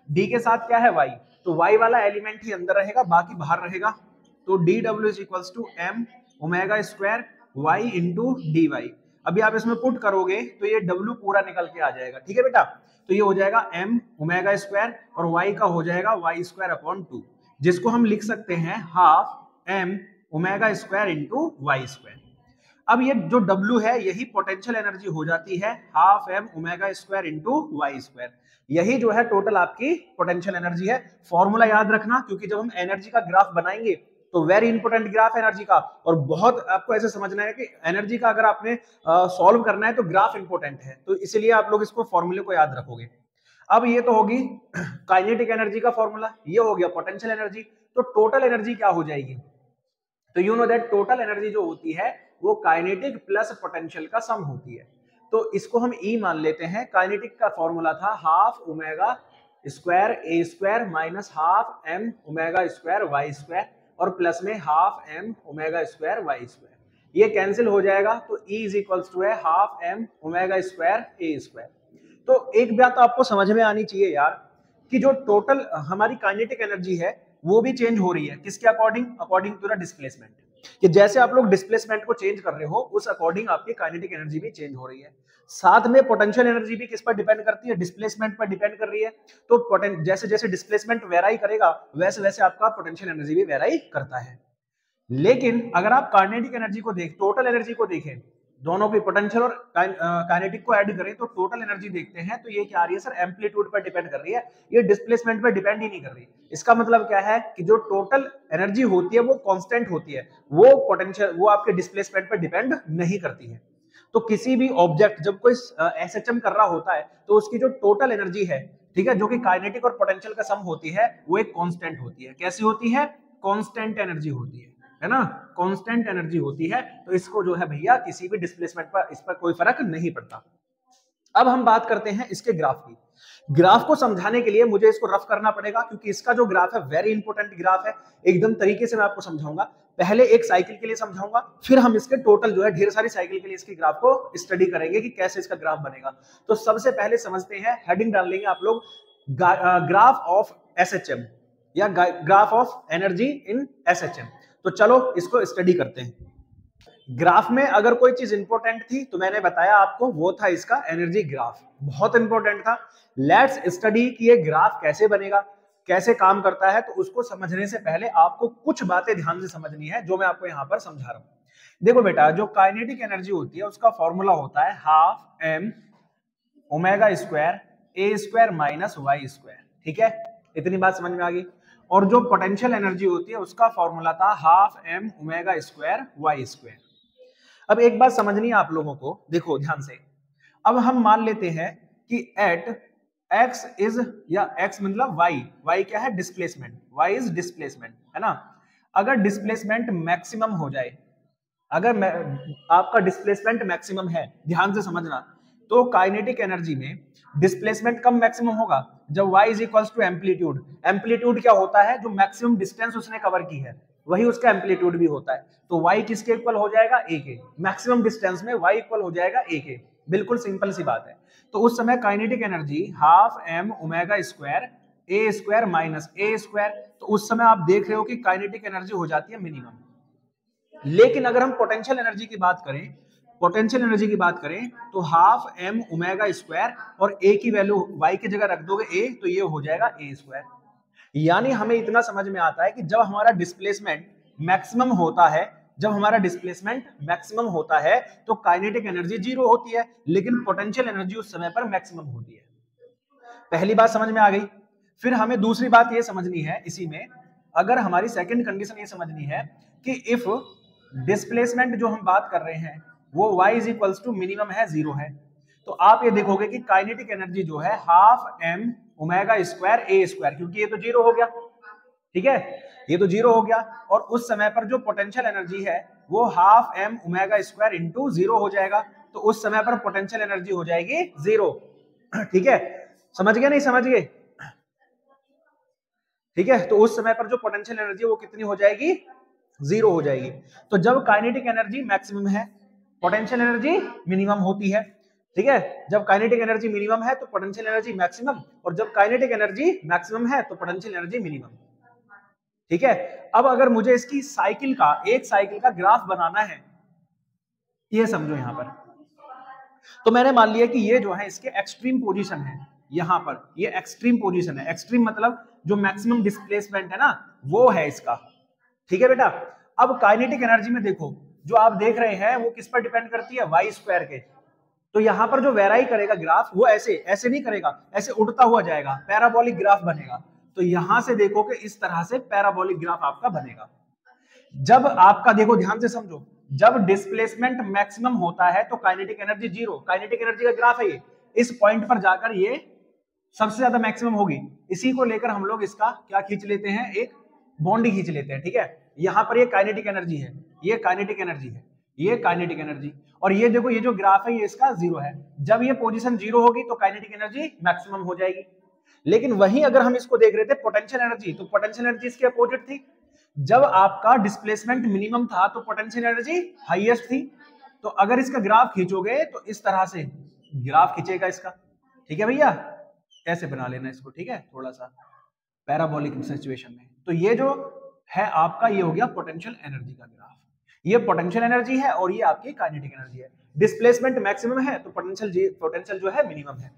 d के साथ क्या है y, तो y वाला एलिमेंट ही अंदर रहेगा, बाकी बाहर रहेगा। तो dw is equals to m ओमेगा² y इंटू dy। अभी आप इसमें पुट करोगे तो ये w पूरा निकल के आ जाएगा, ठीक है बेटा। तो ये हो जाएगा m ओमेगा² और y का हो जाएगा y² अपॉन 2, जिसको हम लिख सकते हैं हाफ m ओमेगा² इंटू y²। अब ये जो w है यही पोटेंशियल एनर्जी हो जाती है हाफ m ओमेगा² इंटू y², यही जो है टोटल आपकी पोटेंशियल एनर्जी है। फॉर्मूला याद रखना, क्योंकि जब हम एनर्जी का ग्राफ बनाएंगे तो वेरी इंपॉर्टेंट ग्राफ एनर्जी का, और बहुत आपको ऐसे समझना है कि एनर्जी का अगर आपने सॉल्व करना है तो ग्राफ इंपॉर्टेंट है, तो इसलिए आप लोग इसको फॉर्मूले को याद रखोगे। अब ये तो होगी काइनेटिक एनर्जी का फॉर्मूला, ये हो गया पोटेंशियल एनर्जी। तो टोटल एनर्जी क्या हो जाएगी? तो you know that total energy जो होती है वो काइनेटिक प्लस पोटेंशियल का सम होती है। तो इसको हम ई मान लेते हैं। काइनेटिक का फॉर्मूला था half omega square A square minus half M omega square Y square और प्लस में half M omega square Y square. ये कैंसिल हो जाएगा तो E इज इक्वल्स टू है half M omega square A square. तो एक बात तो आपको समझ में आनी चाहिए यार कि जो टोटल हमारी काइनेटिक एनर्जी है वो भी चेंज हो रही है, किसके according? According to the displacement. कि जैसे आप लोग डिस्प्लेसमेंट को चेंज कर रहे हो उस अकॉर्डिंग आपकी काइनेटिक एनर्जी भी चेंज हो रही है। साथ में पोटेंशियल एनर्जी भी किस पर डिपेंड करती है? डिस्प्लेसमेंट पर डिपेंड कर रही है। तो जैसे जैसे डिस्प्लेसमेंट वेराई करेगा वैसे वैसे आपका पोटेंशियल एनर्जी भी वेराई करता है। लेकिन अगर आप काइनेटिक एनर्जी को टोटल एनर्जी को देखें, दोनों की पोटेंशियल और काइनेटिक को ऐड करें तो टोटल एनर्जी देखते हैं तो ये क्या आ रही है सर? एम्पलीट्यूड पर डिपेंड कर रही है, ये डिस्प्लेसमेंट पर डिपेंड ही नहीं कर रही। इसका मतलब क्या है कि जो टोटल एनर्जी होती है वो कांस्टेंट होती है, वो पोटेंशियल वो आपके डिस्प्लेसमेंट पर डिपेंड नहीं करती है। तो किसी भी ऑब्जेक्ट जब कोई एसएचएम कर रहा होता है तो उसकी जो टोटल एनर्जी है, ठीक है, जो कि काइनेटिक और पोटेंशियल का सम होती है, वो एक कांस्टेंट होती है। कैसी होती है? कांस्टेंट एनर्जी होती है ना, कांस्टेंट एनर्जी होती है। तो इसको जो है भैया किसी भी डिस्प्लेसमेंट पर इस पर कोई फर्क नहीं पड़ता। अब हम बात करते हैं इसके ग्राफ की। ग्राफ को समझाने के लिए मुझे इसको रफ करना पड़ेगा क्योंकि इसका जो ग्राफ है वेरी इंपॉर्टेंट ग्राफ है। एकदम तरीके से मैं आपको समझाऊंगा। पहले एक साइकिल के लिए समझाऊंगा, फिर हम इसके टोटल जो है ढेर सारी साइकिल के लिए इसके ग्राफ को स्टडी करेंगे कि कैसे इसका ग्राफ बनेगा। तो सबसे पहले समझते हैं, हेडिंग डाल लेंगे आप लोग, ग्राफ ऑफ एसएचएम या graph of energy in SHM. तो चलो इसको स्टडी करते हैं। ग्राफ में अगर कोई चीज इंपॉर्टेंट थी तो मैंने बताया आपको, वो था इसका एनर्जी ग्राफ, बहुत इंपॉर्टेंट था। लेट्स स्टडी कि ये ग्राफ कैसे बनेगा, कैसे काम करता है। तो उसको समझने से पहले आपको कुछ बातें ध्यान से समझनी है जो मैं आपको यहां पर समझा रहा हूं। देखो बेटा, जो काइनेटिक एनर्जी होती है उसका फॉर्मूला होता है half M omega square A square minus Y square. ठीक है, इतनी बात समझ में आ गई। और जो पोटेंशियल एनर्जी होती है उसका फॉर्मूला था half M omega square Y square. अब एक बात समझनी है आप लोगों को, देखो ध्यान से। अब हम मान लेते हैं कि एट एक्स इज, या एक्स मतलब वाई, वाई क्या है? डिस्प्लेसमेंट, वाई इज डिस्प्लेसमेंट, है ना। अगर डिस्प्लेसमेंट मैक्सिमम हो जाए, अगर आपका डिस्प्लेसमेंट मैक्सिमम है, ध्यान से समझना, तो काइनेटिक एनर्जी में डिस्प्लेसमेंट कब मैक्सिमम होगा? जब y is equals to amplitude. Amplitude क्या होता है? जो मैक्सिमम डिस्टेंस उसने कवर की है वही उसका एम्पलीट्यूड भी होता है। तो y किसके इक्वल हो जाएगा? a के। मैक्सिमम डिस्टेंस में y इक्वल हो जाएगा a के। बिल्कुल सिंपल सी बात है। तो उस समय kinetic energy half M omega square A square minus A square. तो उस समय आप देख रहे हो कि काइनेटिक एनर्जी हो जाती है मिनिमम। लेकिन अगर हम पोटेंशियल एनर्जी की बात करें, पोटेंशियल एनर्जी की बात करें तो हाफ एम ओमेगा स्क्वायर और ए की वैल्यू y की जगह रख दोगे a, तो ये हो जाएगा a स्क्वायर। यानी हमें इतना समझ में आता है कि जब हमारा डिस्प्लेसमेंट मैक्सिमम होता है, जब हमारा डिस्प्लेसमेंट मैक्सिमम होता है तो काइनेटिक एनर्जी जीरो होती है, लेकिन पोटेंशियल एनर्जी उस समय पर मैक्सिमम होती है। पहली बात समझ में आ गई। फिर हमें दूसरी बात ये समझनी है इसी में, अगर हमारी सेकंड कंडीशन ये समझनी है कि इफ डिस्प्लेसमेंट जो हम बात कर रहे हैं वो y is equals to minimum है, जीरो है, तो आप ये देखोगे कि काइनेटिक एनर्जी जो है half M omega square A square, क्योंकि ये तो जीरो हो गया, ठीक है, ये तो जीरो हो गया। और उस समय पर जो पोटेंशियल एनर्जी है वो half M omega square into zero हो जाएगा। तो उस समय पर पोटेंशियल एनर्जी हो जाएगी जीरो। ठीक है, समझ गए? नहीं समझ गए? ठीक है, तो उस समय पर जो पोटेंशियल एनर्जी वो कितनी हो जाएगी? जीरो हो जाएगी। तो जब काइनेटिक एनर्जी मैक्सिमम है, पोटेंशियल एनर्जी मिनिमम होती है। ठीक है, जब काइनेटिक एनर्जी मिनिमम है तो पोटेंशियल एनर्जी मैक्सिमम, और जब काइनेटिक एनर्जी मैक्सिमम है तो पोटेंशियल एनर्जी मिनिमम। ठीक है, अब अगर मुझे इसकी साइकिल का, एक साइकिल का ग्राफ बनाना है, ये समझो यहां पर, तो मैंने मान लिया कि ये जो है इसके एक्सट्रीम पोजीशन है, यहां पर ये एक्सट्रीम पोजीशन है। एक्सट्रीम मतलब जो मैक्सिमम डिस्प्लेसमेंट है ना, वो है इसका। ठीक है बेटा, अब काइनेटिक एनर्जी में देखो, जो आप देख रहे हैं वो किस पर डिपेंड करती है? वाई स्क्वायर के। तो यहां पर जो वेराई करेगा ग्राफ वो ऐसे ऐसे नहीं करेगा, ऐसे उड़ता हुआ जाएगा, पैराबोलिक ग्राफ बनेगा। तो यहां से देखो कि इस तरह से पैराबोलिक ग्राफ आपका बनेगा। जब आपका देखो ध्यान से समझो, जब डिस्प्लेसमेंट मैक्सिमम होता है तो kinetic energy zero, kinetic energy का ग्राफ है ये, इस पॉइंट पर जाकर ये सबसे ज्यादा मैक्सिमम होगी। इसी को लेकर हम लोग इसका क्या खींच लेते हैं, एक बॉन्ड खींच लेते हैं, ठीक है। यहां पर ये काइनेटिक एनर्जी है, ये काइनेटिक एनर्जी है, ये काइनेटिक एनर्जी, और ये देखो ये जो ग्राफ है ये इसका जीरो है। जब ये पोजीशन जीरो होगी तो काइनेटिक एनर्जी मैक्सिमम हो जाएगी। लेकिन वहीं अगर हम इसको देख रहे थे पोटेंशियल एनर्जी, तो पोटेंशियल एनर्जी इसके अपोजिट थी। जब आपका डिस्प्लेसमेंट मिनिमम था तो पोटेंशियल एनर्जी हाईएस्ट थी। तो अगर इसका ग्राफ खींचोगे तो इस तरह से ग्राफ खींचेगा इसका, ठीक है भैया, ऐसे बना लेना इसको, ठीक है, थोड़ा सा पैराबोलिक सिचुएशन में। तो ये जो है आपका ये हो गया पोटेंशियल एनर्जी का ग्राफ, ये पोटेंशियल एनर्जी है और ये आपकी काइनेटिक एनर्जी है। डिस्प्लेसमेंट मैक्सिमम है तो पोटेंशियल जो है मिनिमम है,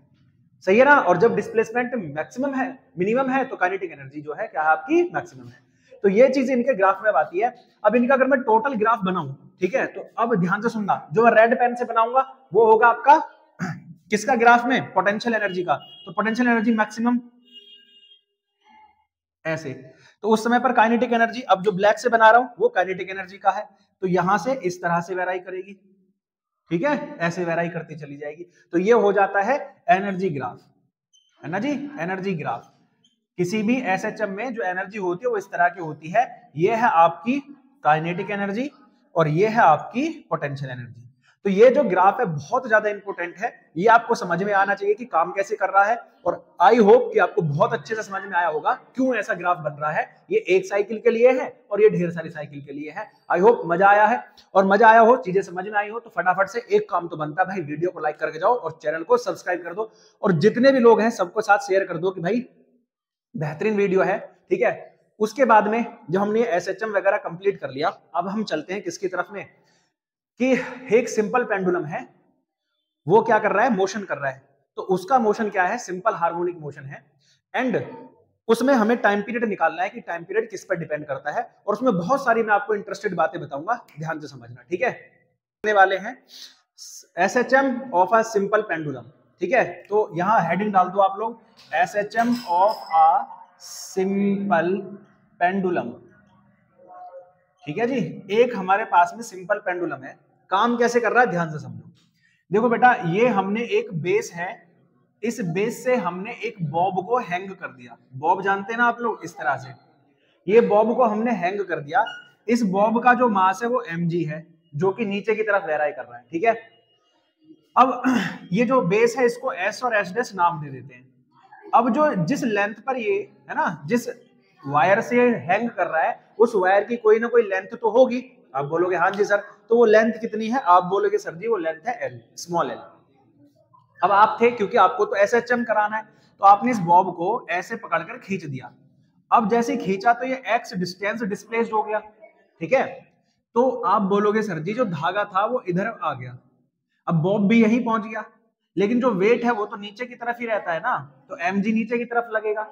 सही है ना। और जब डिस्प्लेसमेंट मैक्सिमम है मिनिमम है तो काइनेटिक एनर्जी जो है क्या है आपकी मैक्सिमम है। तो ये चीज इनके ग्राफ में आती है। अब इनका अगर मैं टोटल ग्राफ बनाऊं, ठीक है, तो अब ध्यान से सुनना, जो मैं रेड पेन से बनाऊंगा वो होगा आपका किसका ग्राफ में, पोटेंशियल एनर्जी का। तो पोटेंशियल एनर्जी मैक्सिमम ऐसे, तो उस समय पर काइनेटिक एनर्जी, अब जो ब्लैक से बना रहा हूं वो काइनेटिक एनर्जी का है, तो यहां से इस तरह से वेराई करेगी, ठीक है, ऐसे वेराई करती चली जाएगी। तो ये हो जाता है एनर्जी ग्राफ, है ना जी, एनर्जी ग्राफ। किसी भी एसएचएम में जो एनर्जी होती है वो इस तरह की होती है। ये है आपकी काइनेटिक एनर्जी और ये है आपकी पोटेंशियल एनर्जी। तो ये जो ग्राफ है बहुत ज्यादा इंपॉर्टेंट है, ये आपको समझ में आना चाहिए कि काम कैसे कर रहा है। और आई होप कि आपको बहुत अच्छे से समझ में आया होगा क्यों ऐसा ग्राफ बन रहा है। ये एक साइकिल के लिए है और ये ढेर सारी साइकिल के लिए है। आई होप मजा आया है, और मजा आया हो, चीजें समझ में आई हो, तो फटाफट से एक काम तो बनता है भाई, वीडियो को लाइक करके जाओ और चैनल को सब्सक्राइब कर दो, और जितने भी लोग हैं सबको साथ शेयर कर दो कि भाई बेहतरीन वीडियो है, ठीक है। उसके बाद में जब हमने एसएचएम वगैरह कंप्लीट कर लिया, अब हम चलते हैं किसकी तरफ में, कि एक सिंपल पेंडुलम है, वो क्या कर रहा है, मोशन कर रहा है। तो उसका मोशन क्या है, सिंपल हार्मोनिक मोशन है। एंड उसमें हमें टाइम पीरियड निकालना है कि टाइम पीरियड किस पर डिपेंड करता है, और उसमें बहुत सारी मैं आपको इंटरेस्टेड बातें बताऊंगा, ध्यान से समझना, ठीक है। वाले हैं SHM of a simple pendulum, ठीक है। तो यहां हेडिंग डाल दो आप लोग, SHM of a simple pendulum, ठीक है जी। एक हमारे पास में सिंपल पेंडुलम है, काम कैसे कर रहा है ध्यान से समझो। देखो बेटा, ये हमने एक बेस है, इस बेस से हमने एक बॉब को हैंग कर दिया। बॉब जानते हैं ना आप लोग, इस तरह से ये बॉब को हमने हैंग कर दिया। इस बॉब का जो मास है वो mg है, जो कि नीचे की तरफ वेराई कर रहा है, ठीक है। अब ये जो बेस है इसको s और s' नाम दे देते हैं। अब जो जिस लेंथ पर ये है ना, जिस वायर से हैंग कर रहा है, उस वायर की कोई ना कोई लेंथ तो होगी। आप बोलोगे हाँ जी सर, तो वो लेंथ कितनी है, आप बोलोगे सर जी वो लेंथ है l, स्मॉल l। अब आप थे, क्योंकि आपको तो एसएचएम कराना है, तो आपने इस बॉब को ऐसे पकड़कर खींच दिया। अब जैसे खींचा तो ये x डिस्टेंस डिस्प्लेस्ड हो गया, ठीक है। तो आप बोलोगे सर जी जो धागा था वो इधर आ गया, अब बॉब भी यही पहुंच गया, लेकिन जो वेट है वो तो नीचे की तरफ ही रहता है ना, तो mg नीचे की तरफ लगेगा।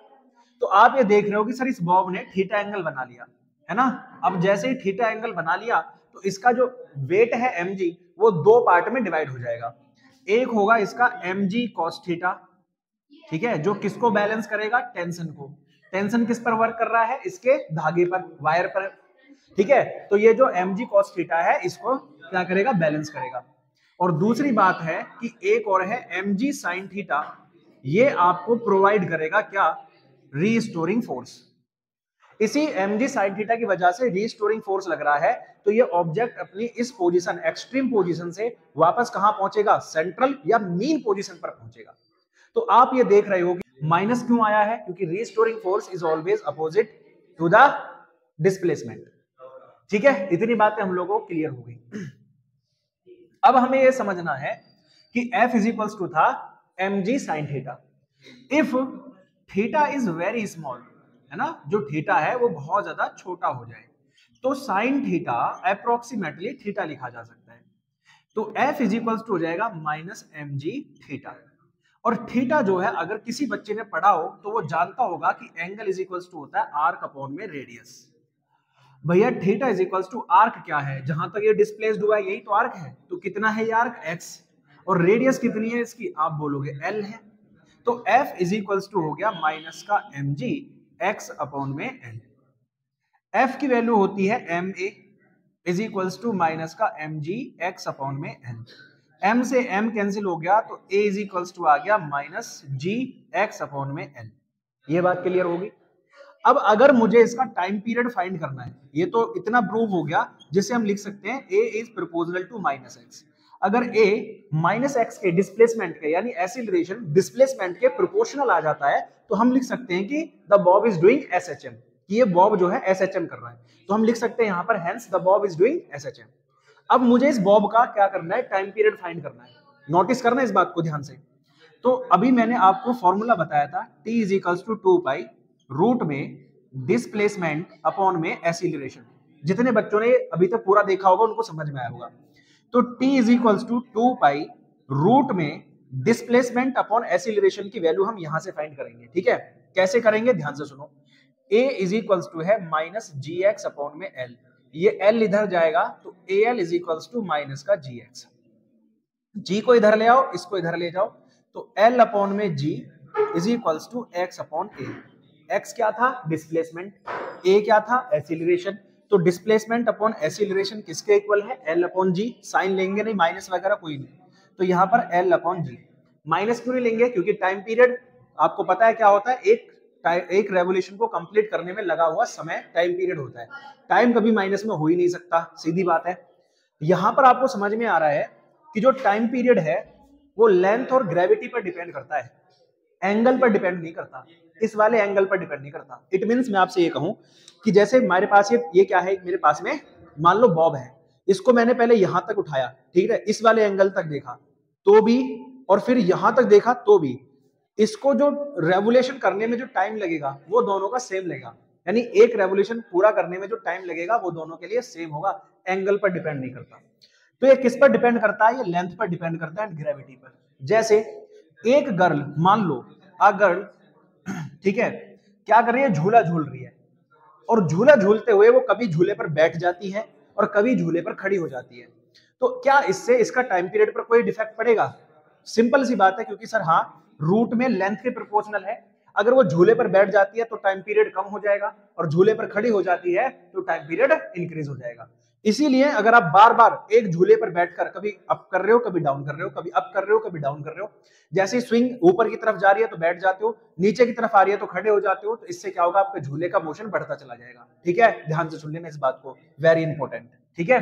तो आप ये देख रहे हो कि सर इस बॉब ने थीटा एंगल बना लिया, है ना। अब जैसे ही थीटा एंगल बना लिया तो इसका जो वेट है mg वो दो पार्ट में डिवाइड हो जाएगा। एक होगा इसका mg cos थीटा, ठीक है, जो किसको बैलेंस करेगा, टेंशन को। टेंशन किस पर वर्क कर रहा है, इसके धागे पर, वायर पर, ठीक है। तो ये जो mg cos थीटा है इसको क्या करेगा, बैलेंस करेगा। और दूसरी बात है कि एक और है mg sin थीटा, ये आपको प्रोवाइड करेगा क्या, रीस्टोरिंग फोर्स। इसी mg sin थीटा की वजह से रीस्टोरिंग फोर्स लग रहा है, तो ये ऑब्जेक्ट अपनी इस पोजीशन, एक्सट्रीम पोजीशन से वापस कहां पहुंचेगा, सेंट्रल या मीन पोजीशन पर पहुंचेगा। तो आप ये देख रहे हो कि माइनस क्यों आया है, क्योंकि restoring force is always opposite to the displacement, ठीक है। इतनी बातें हम लोगों को क्लियर हो गई। अब हमें यह समझना है कि F इज इक्वल्स टू था mg sin theta. If theta is very small, है ना, जो थीटा है वो बहुत ज्यादा छोटा हो जाए, तो साइन थीटा अप्रोक्सीमेटली थीटा लिखा जा सकता है। तो F इज इक्वल्स टू हो जाएगा माइनस mg थीटा। और थीटा जो है अगर किसी बच्चे ने पढ़ा हो तो वो जानता होगा कि एंगल इज इक्वल्स टू होता है आर्क अपॉन में रेडियस। भैया theta is equals to arc क्या है, जहां तक ये डिस्प्लेस्ड हुआ है यही तो आर्क है, तो कितना है ये आर्क x, और रेडियस कितनी है इसकी, आप बोलोगे l है। तो F इज इक्वल्स टू हो गया माइनस का mg x अपॉन में l। एफ की वैल्यू होती है M A is equals to minus का एम जी एक्स अपॉन में एन। एम से एम कैंसिल हो गया तो ए इज इक्वल्स टू आ गया माइनस जी एक्स अपॉन में एन। ये बात क्लियर होगी। अब अगर मुझे इसका टाइम पीरियड फाइंड करना है, ये तो इतना प्रूव हो गया जिसे हम लिख सकते हैं A is proportional to minus X. अगर ए माइनस एक्स के डिस्प्लेसमेंट के यानी एक्सीलरेशन डिस्प्लेसमेंट के प्रोपोर्शनल आ जाता है तो हम लिख सकते हैं कि the bob is doing SHM, कि ये बॉब जो है एसएचएम कर रहा है। तो हम लिख सकते हैं यहां पर hence the bob is doing SHM. अब मुझे इस बॉब का क्या करना है, टाइम पीरियड फाइंड करना है। नोटिस करना है इस बात को ध्यान से। तो अभी मैंने आपको फॉर्मूला बताया था t is equals to 2 pi root में डिस्प्लेसमेंट अपॉन में एक्सीलरेशन। जितने बच्चों ने अभी तक पूरा देखा होगा उनको समझ में आया होगा। तो t is equals to 2 pi root में डिस्प्लेसमेंट अपॉन एक्सीलरेशन की वैल्यू हम यहां से फाइंड करेंगे। ठीक है, कैसे करेंगे ध्यान से सुनो। a इज इक्वल्स टू है माइनस जी एक्स अपॉन में l, ये l इधर जाएगा तो al is equals to minus का जी एक्स। जी को इधर ले आओ, इसको इधर ले जाओ, तो l अपॉन में g is equals to x upon a। x क्या था डिस्प्लेसमेंट, a क्या था एक्सीलरेशन। तो डिस्प्लेसमेंट अपॉन एक्सीलरेशन किसके इक्वल है, l अपॉन g। साइन लेंगे नहीं, माइनस वगैरह कोई नहीं, तो यहाँ पर l अपॉन g। माइनस क्यों नहीं लेंगे, क्योंकि टाइम पीरियड आपको पता है क्या होता है, एक रेवोल्यूशन को कंप्लीट करने में लगा हुआ समय टाइम पीरियड होता है। टाइम कभी माइनस में हो ही नहीं सकता, सीधी बात है। यहां पर आपको समझ में आ रहा है कि जो टाइम पीरियड है वो लेंथ और ग्रेविटी पर डिपेंड करता है, एंगल पर डिपेंड नहीं करता, इस वाले एंगल पर डिपेंड नहीं करता। इट मींस मैं आपसे ये कहूं कि जैसे हमारे पास ये क्या है, मेरे पास में मान लो बॉब है, इसको मैंने पहले यहां तक उठाया, ठीक है, इस वाले एंगल तक देखा तो भी, और फिर यहां तक देखा तो भी, इसको जो रेवोल्यूशन करने में जो टाइम लगेगा वो दोनों का सेम लगेगा। यानी एक रेवोल्यूशन पूरा करने में जो टाइम लगेगा वो दोनों के लिए सेम होगा, एंगल पर डिपेंड नहीं करता। तो ये किस पर डिपेंड करता है, ये लेंथ पर डिपेंड करता है, ग्रेविटी पर। जैसे एक गर्ल, मान लो अ गर्ल, ठीक है, क्या कर रही है, झूला झूल रही है, और झूला झूलते हुए वो कभी झूले पर बैठ जाती है और कभी झूले पर खड़ी हो जाती है। तो क्या इससे इसका टाइम पीरियड पर कोई डिफेक्ट पड़ेगा? सिंपल सी बात है, क्योंकि सर हाँ, रूट में लेंथ के प्रोपोर्शनल है। अगर वो झूले पर बैठ जाती है तो टाइम पीरियड कम हो जाएगा, और झूले पर खड़ी हो जाती है तो टाइम पीरियड इंक्रीज हो जाएगा। इसीलिए अगर आप बार बार एक झूले पर बैठकर कभी अप कर रहे हो, कभी डाउन कर रहे हो, कभी अप कर रहे हो, कभी डाउन कर रहे हो, जैसे स्विंग ऊपर की तरफ जा रही है तो बैठ जाते हो, नीचे की तरफ आ रही है तो खड़े हो जाते हो, तो इससे क्या होगा, आपके झूले का मोशन बढ़ता चला जाएगा। ठीक है, ध्यान से सुन लेना इस बात को, वेरी इंपॉर्टेंट। ठीक है,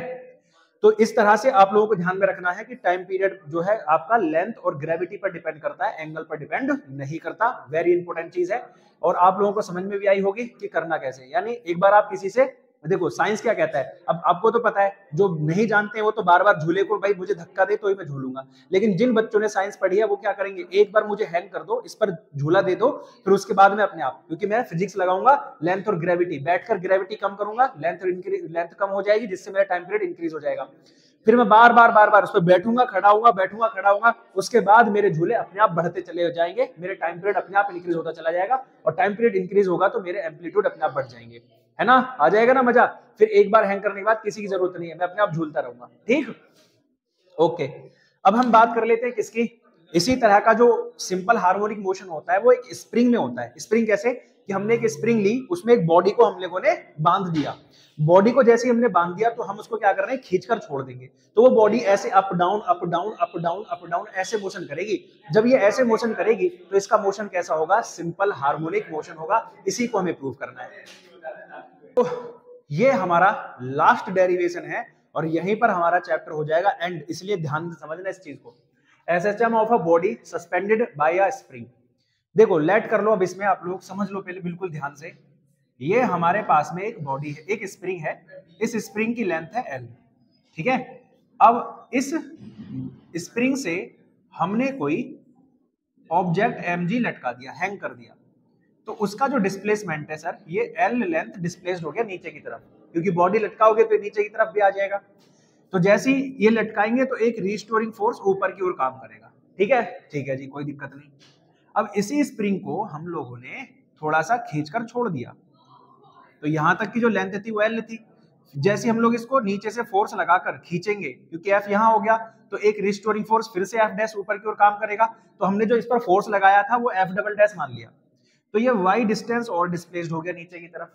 तो इस तरह से आप लोगों को ध्यान में रखना है कि टाइम पीरियड जो है आपका लेंथ और ग्रेविटी पर डिपेंड करता है, एंगल पर डिपेंड नहीं करता। वेरी इंपॉर्टेंट चीज है, और आप लोगों को समझ में भी आई होगी कि करना कैसे। यानी एक बार आप किसी से देखो, साइंस क्या कहता है, अब आपको तो पता है, जो नहीं जानते हैं वो तो बार बार झूले को, भाई मुझे धक्का दे तो ही मैं झूलूंगा। लेकिन जिन बच्चों ने साइंस पढ़ी है वो क्या करेंगे, एक बार मुझे हैंग कर दो, इस पर झूला दे दो, फिर उसके बाद में अपने आप, क्योंकि मैं फिजिक्स लगाऊंगा, लेंथ और ग्रेविटी, बैठकर ग्रेविटी कम करूंगा, लेंथ कम हो जाएगी, जिससे मेरा टाइम पीरियड इंक्रीज हो जाएगा। फिर मैं बार बार उस पर बैठूंगा, खड़ा होऊंगा, बैठूंगा, खड़ा होऊंगा, उसके बाद मेरे झूले अपने आप बढ़ते चले जाएंगे, मेरे टाइम पीरियड अपने आप इंक्रीज होता चला जाएगा, और टाइम पीरियड इंक्रीज होगा तो मेरे एम्पलीट्यूड अपने आप बढ़ जाएंगे। है ना, आ जाएगा ना मजा। फिर एक बार हैंग करने के बाद किसी की जरूरत नहीं है, मैं अपने आप झूलता रहूंगा। ठीक, ओके। अब हम बात कर लेते हैं किसकी, इसी तरह का जो सिंपल हार्मोनिक मोशन होता है वो एक स्प्रिंग में होता है। स्प्रिंग कैसे, कि हमने एक स्प्रिंग ली, उसमें एक बॉडी को हम लोगों ने बांध दिया, बॉडी को जैसे ही हमने बांध दिया तो हम उसको क्या कर रहे हैं, खींचकर छोड़ देंगे, तो वो बॉडी ऐसे up down up down up down up down ऐसे मोशन करेगी। जब ये ऐसे मोशन करेगी तो इसका मोशन कैसा होगा, सिंपल हार्मोनिक मोशन होगा। इसी को हमें प्रूव करना है। तो ये हमारा लास्ट डेरिवेशन है, और यहीं पर हमारा चैप्टर हो जाएगा एंड। इसलिए ध्यान से समझना इस चीज को, SHM of a body suspended bye a spring. देखो लेट कर लो, अब इसमें आप लोग समझ लो पहले बिल्कुल ध्यान से। ये हमारे पास में एक बॉडी है, एक स्प्रिंग है, इस स्प्रिंग की लेंथ है L। ठीक है, अब इस स्प्रिंग से हमने कोई ऑब्जेक्ट mg लटका दिया, हैंग कर दिया, तो उसका जो डिस्प्लेसमेंट है सर, ये L लेंथ डिस्प्लेस्ड हो गया नीचे की तरफ, क्योंकि बॉडी लटकाओगे तो नीचे की तरफ भी आ जाएगा। तो जैसे ही ये लटकाएंगे तो एक रिस्टोरिंग फोर्स ऊपर की ओर काम करेगा। ठीक है, ठीक है जी, कोई दिक्कत नहीं। अब इसी स्प्रिंग को हम लोगों ने थोड़ा सा खींचकर छोड़ दिया, तो यहां तक की जो लेंथ थी वो L थी। जैसे हम लोग इसको नीचे से फोर्स लगाकर खींचेंगे, क्योंकि F यहां हो गया, तो एक रिस्टोरिंग फोर्स फिर से F डैश ऊपर की ओर काम करेगा, तो हमने जो इस पर फोर्स लगाया था वो F डबल डैश मान लिया, तो ये y डिस्टेंस और डिस्प्लेस्ड हो गया नीचे की तरफ।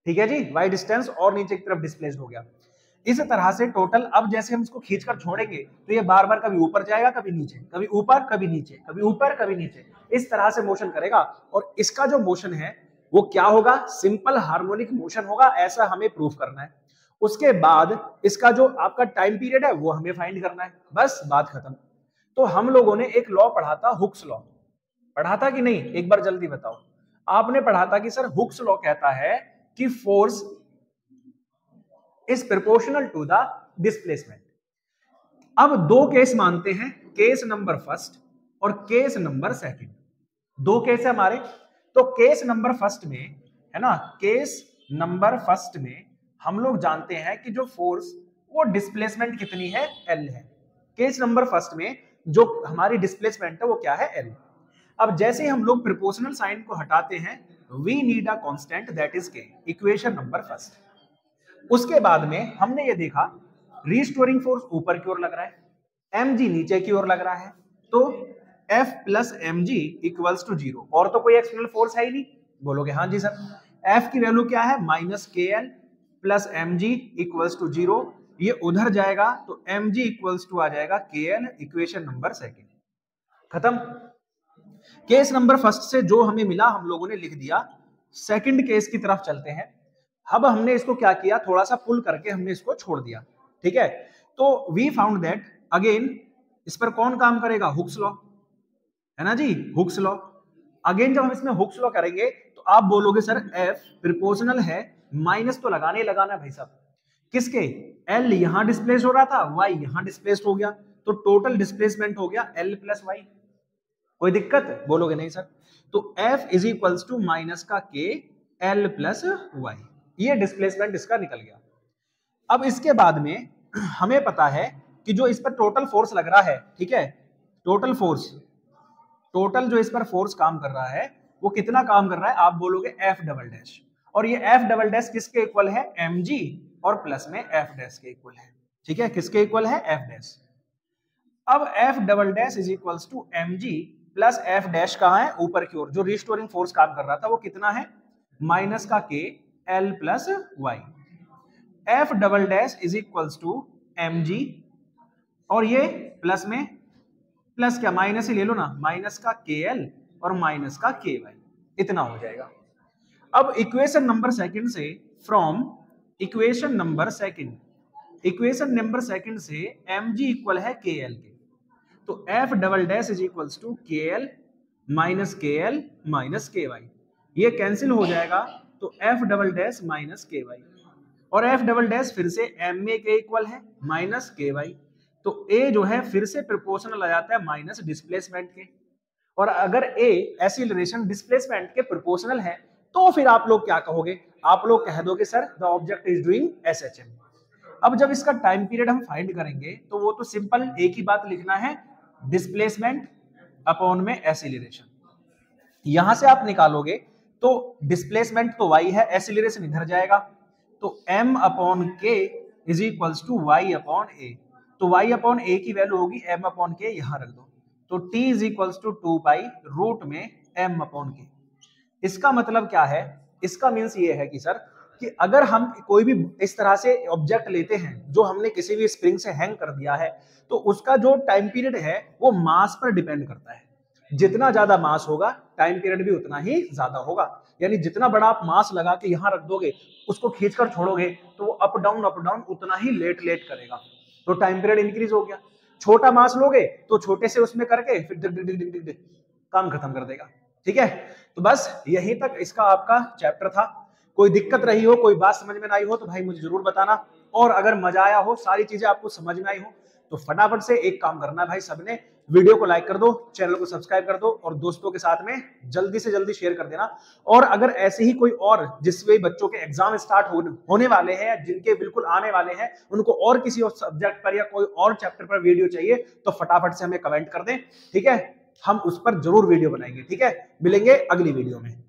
ठीक है जी, y डिस्टेंस और नीचे की तरफ डिस्प्लेस्ड हो गया। इस तरह से टोटल, अब जैसे हम इसको खींचकर छोड़ेंगे तो ये बार बार कभी ऊपर जाएगा, कभी नीचे, कभी ऊपर कभी नीचे, कभी ऊपर कभी नीचे, इस तरह से मोशन करेगा। और इसका जो मोशन है वो क्या होगा, सिंपल हार्मोनिक मोशन होगा, ऐसा हमें प्रूफ करना है। उसके बाद इसका जो आपका टाइम पीरियड है वो हमें फाइंड करना है, बस बात खत्म। तो हम लोगों ने एक लॉ पढ़ा था, हुक्स लॉ, पढ़ा था कि नहीं, एक बार जल्दी बताओ। आपने पढ़ा था कि सर हुक्स लॉ कहता है कि force is proportional to the displacement. अब दो केस मानते हैं, केस नंबर फर्स्ट और केस नंबर सेकंड। दो केस है हमारे। तो केस नंबर फर्स्ट में है ना, केस नंबर फर्स्ट में हम लोग जानते हैं कि जो फोर्स वो डिस्प्लेसमेंट कितनी है, एल है। केस नंबर फर्स्ट में जो हमारी डिस्प्लेसमेंट है वो क्या है, एल। अब जैसे हम लोग प्रोपोर्शनल साइन को हटाते हैं, we need a constant that is K, equation number first. उसके बाद में हमने ये देखा रीस्टोरिंग फोर्स ऊपर की ओर लग रहा है, mg नीचे की ओर लग रहा है, तो F plus M G equals to 0। और तो कोई एक्सटर्नल फोर्स है ही नहीं, बोलोगे हाँ जी सर। F की वैल्यू क्या है, minus K L plus M G equals to 0। ये उधर जाएगा तो mg इक्वल्स टू आ जाएगा के एल, इक्वेशन नंबर सेकेंड, खत्म। केस नंबर फर्स्ट से जो हमें मिला हम लोगों ने लिख दिया। सेकंड केस की तरफ चलते हैं। अब हमने इसको क्या किया, थोड़ा सा पुल करके हमने इसको छोड़ दिया, ठीक है। तो वी फाउंड दैट, अगेन इस पर कौन काम करेगा, हुक्स लॉ, है ना जी, हुक्स लॉ। अगेन जब हम इसमें हुक्स लॉ करेंगे तो आप बोलोगे सर एफ प्रोपोर्शनल है, माइनस तो लगाने ही लगाना भाई साहब, किसके, एल यहां डिस्प्लेस हो रहा था, वाई यहां डिस्प्लेस हो गया, तो टोटल डिस्प्लेसमेंट हो गया एल प्लस वाई। कोई दिक्कत, बोलोगे नहीं सर। तो F is equals to minus का के एल प्लस वाई, ये डिस्प्लेसमेंट इसका निकल गया। अब इसके बाद में हमें पता है कि जो इस पर टोटल फोर्स लग रहा है, ठीक है, टोटल फोर्स, टोटल जो इस पर फोर्स काम कर रहा है वो कितना काम कर रहा है, आप बोलोगे F डबल डैश। और ये F डबल डैश किसके इक्वल है, mg और प्लस में F डैश के इक्वल है, ठीक है, किसके इक्वल है, F डैश। अब F double dash is equals to mg plus F dash कहां है, ऊपर की ओर, जो रिस्टोरिंग फोर्स काम कर रहा था वो कितना है, माइनस का k l plus y। F double dash is equals to mg और ये प्लस में, प्लस क्या, माइनस ही ले लो ना, माइनस का kl और माइनस का ky, इतना हो जाएगा। अब इक्वेशन नंबर सेकंड से, from equation number second, equation number second से mg इक्वल है kl के, तो F double dash is equals to KL minus KL minus KY, ये कैंसिल हो जाएगा, तो F double dash minus KY, और F डबल डैश फिर से MA के इक्वल है माइनस KY, तो A जो है फिर से प्रोपोर्शनल आ जाता है माइनस डिस्प्लेसमेंट के। और अगर A एक्सीलरेशन डिस्प्लेसमेंट के प्रोपोर्शनल है तो फिर आप लोग क्या कहोगे, आप लोग कह दोगे sir the object is doing SHM। अब जब इसका टाइम पीरियड हम फाइंड करेंगे तो वो तो सिंपल एक ही बात लिखना है, डिस्प्लेसमेंट अपॉन में एक्सीलरेशन। यहां से आप निकालोगे तो डिस्प्लेसमेंट तो y है, एक्सीलरेशन इधर जाएगा, तो m upon k is equals to y upon a। तो y अपॉन a की वैल्यू होगी m अपॉन k, यहां रख दो, तो t is equals to 2 pi root में m अपॉन k। इसका मतलब क्या है, इसका मीन्स ये है कि सर कि अगर हम कोई भी इस तरह से ऑब्जेक्ट लेते हैं जो हमने किसी भी स्प्रिंग से हैंग कर दिया है, तो उसका जो टाइम पीरियड है वो मास पर डिपेंड करता है। जितना ज्यादा मास होगा टाइम पीरियड भी उतना ही ज्यादा होगा। यानी जितना बड़ा आप मास लगा के यहां रख दोगे, उसको खींचकर छोड़ोगे तो वो अप डाउन उतना ही लेट लेट करेगा, तो टाइम पीरियड इंक्रीज हो गया। छोटा मास लोगे तो छोटे से उसमें करके फिर डिग डिग डिग डिग डिग काम खत्म कर देगा, ठीक है। तो बस यहीं तक इसका आपका चैप्टर था। कोई दिक्कत रही हो, कोई बात समझ में ना आई हो तो भाई मुझे जरूर बताना, और अगर मजा आया हो, सारी चीजें आपको समझ में आई हो, तो फटाफट से एक काम करना है भाई, सबने वीडियो को लाइक कर दो, चैनल को सब्सक्राइब कर दो और दोस्तों के साथ में जल्दी से जल्दी शेयर कर देना। और अगर ऐसे ही कोई और जिसमें बच्चों के एग्जाम स्टार्ट होने वाले हैं या जिनके बिल्कुल आने वाले हैं, उनको और किसी और सब्जेक्ट पर या कोई और चैप्टर पर वीडियो चाहिए तो फटाफट से हमें कमेंट कर दें, ठीक है, हम उस पर जरूर वीडियो बनाएंगे, ठीक है। मिलेंगे अगली वीडियो में।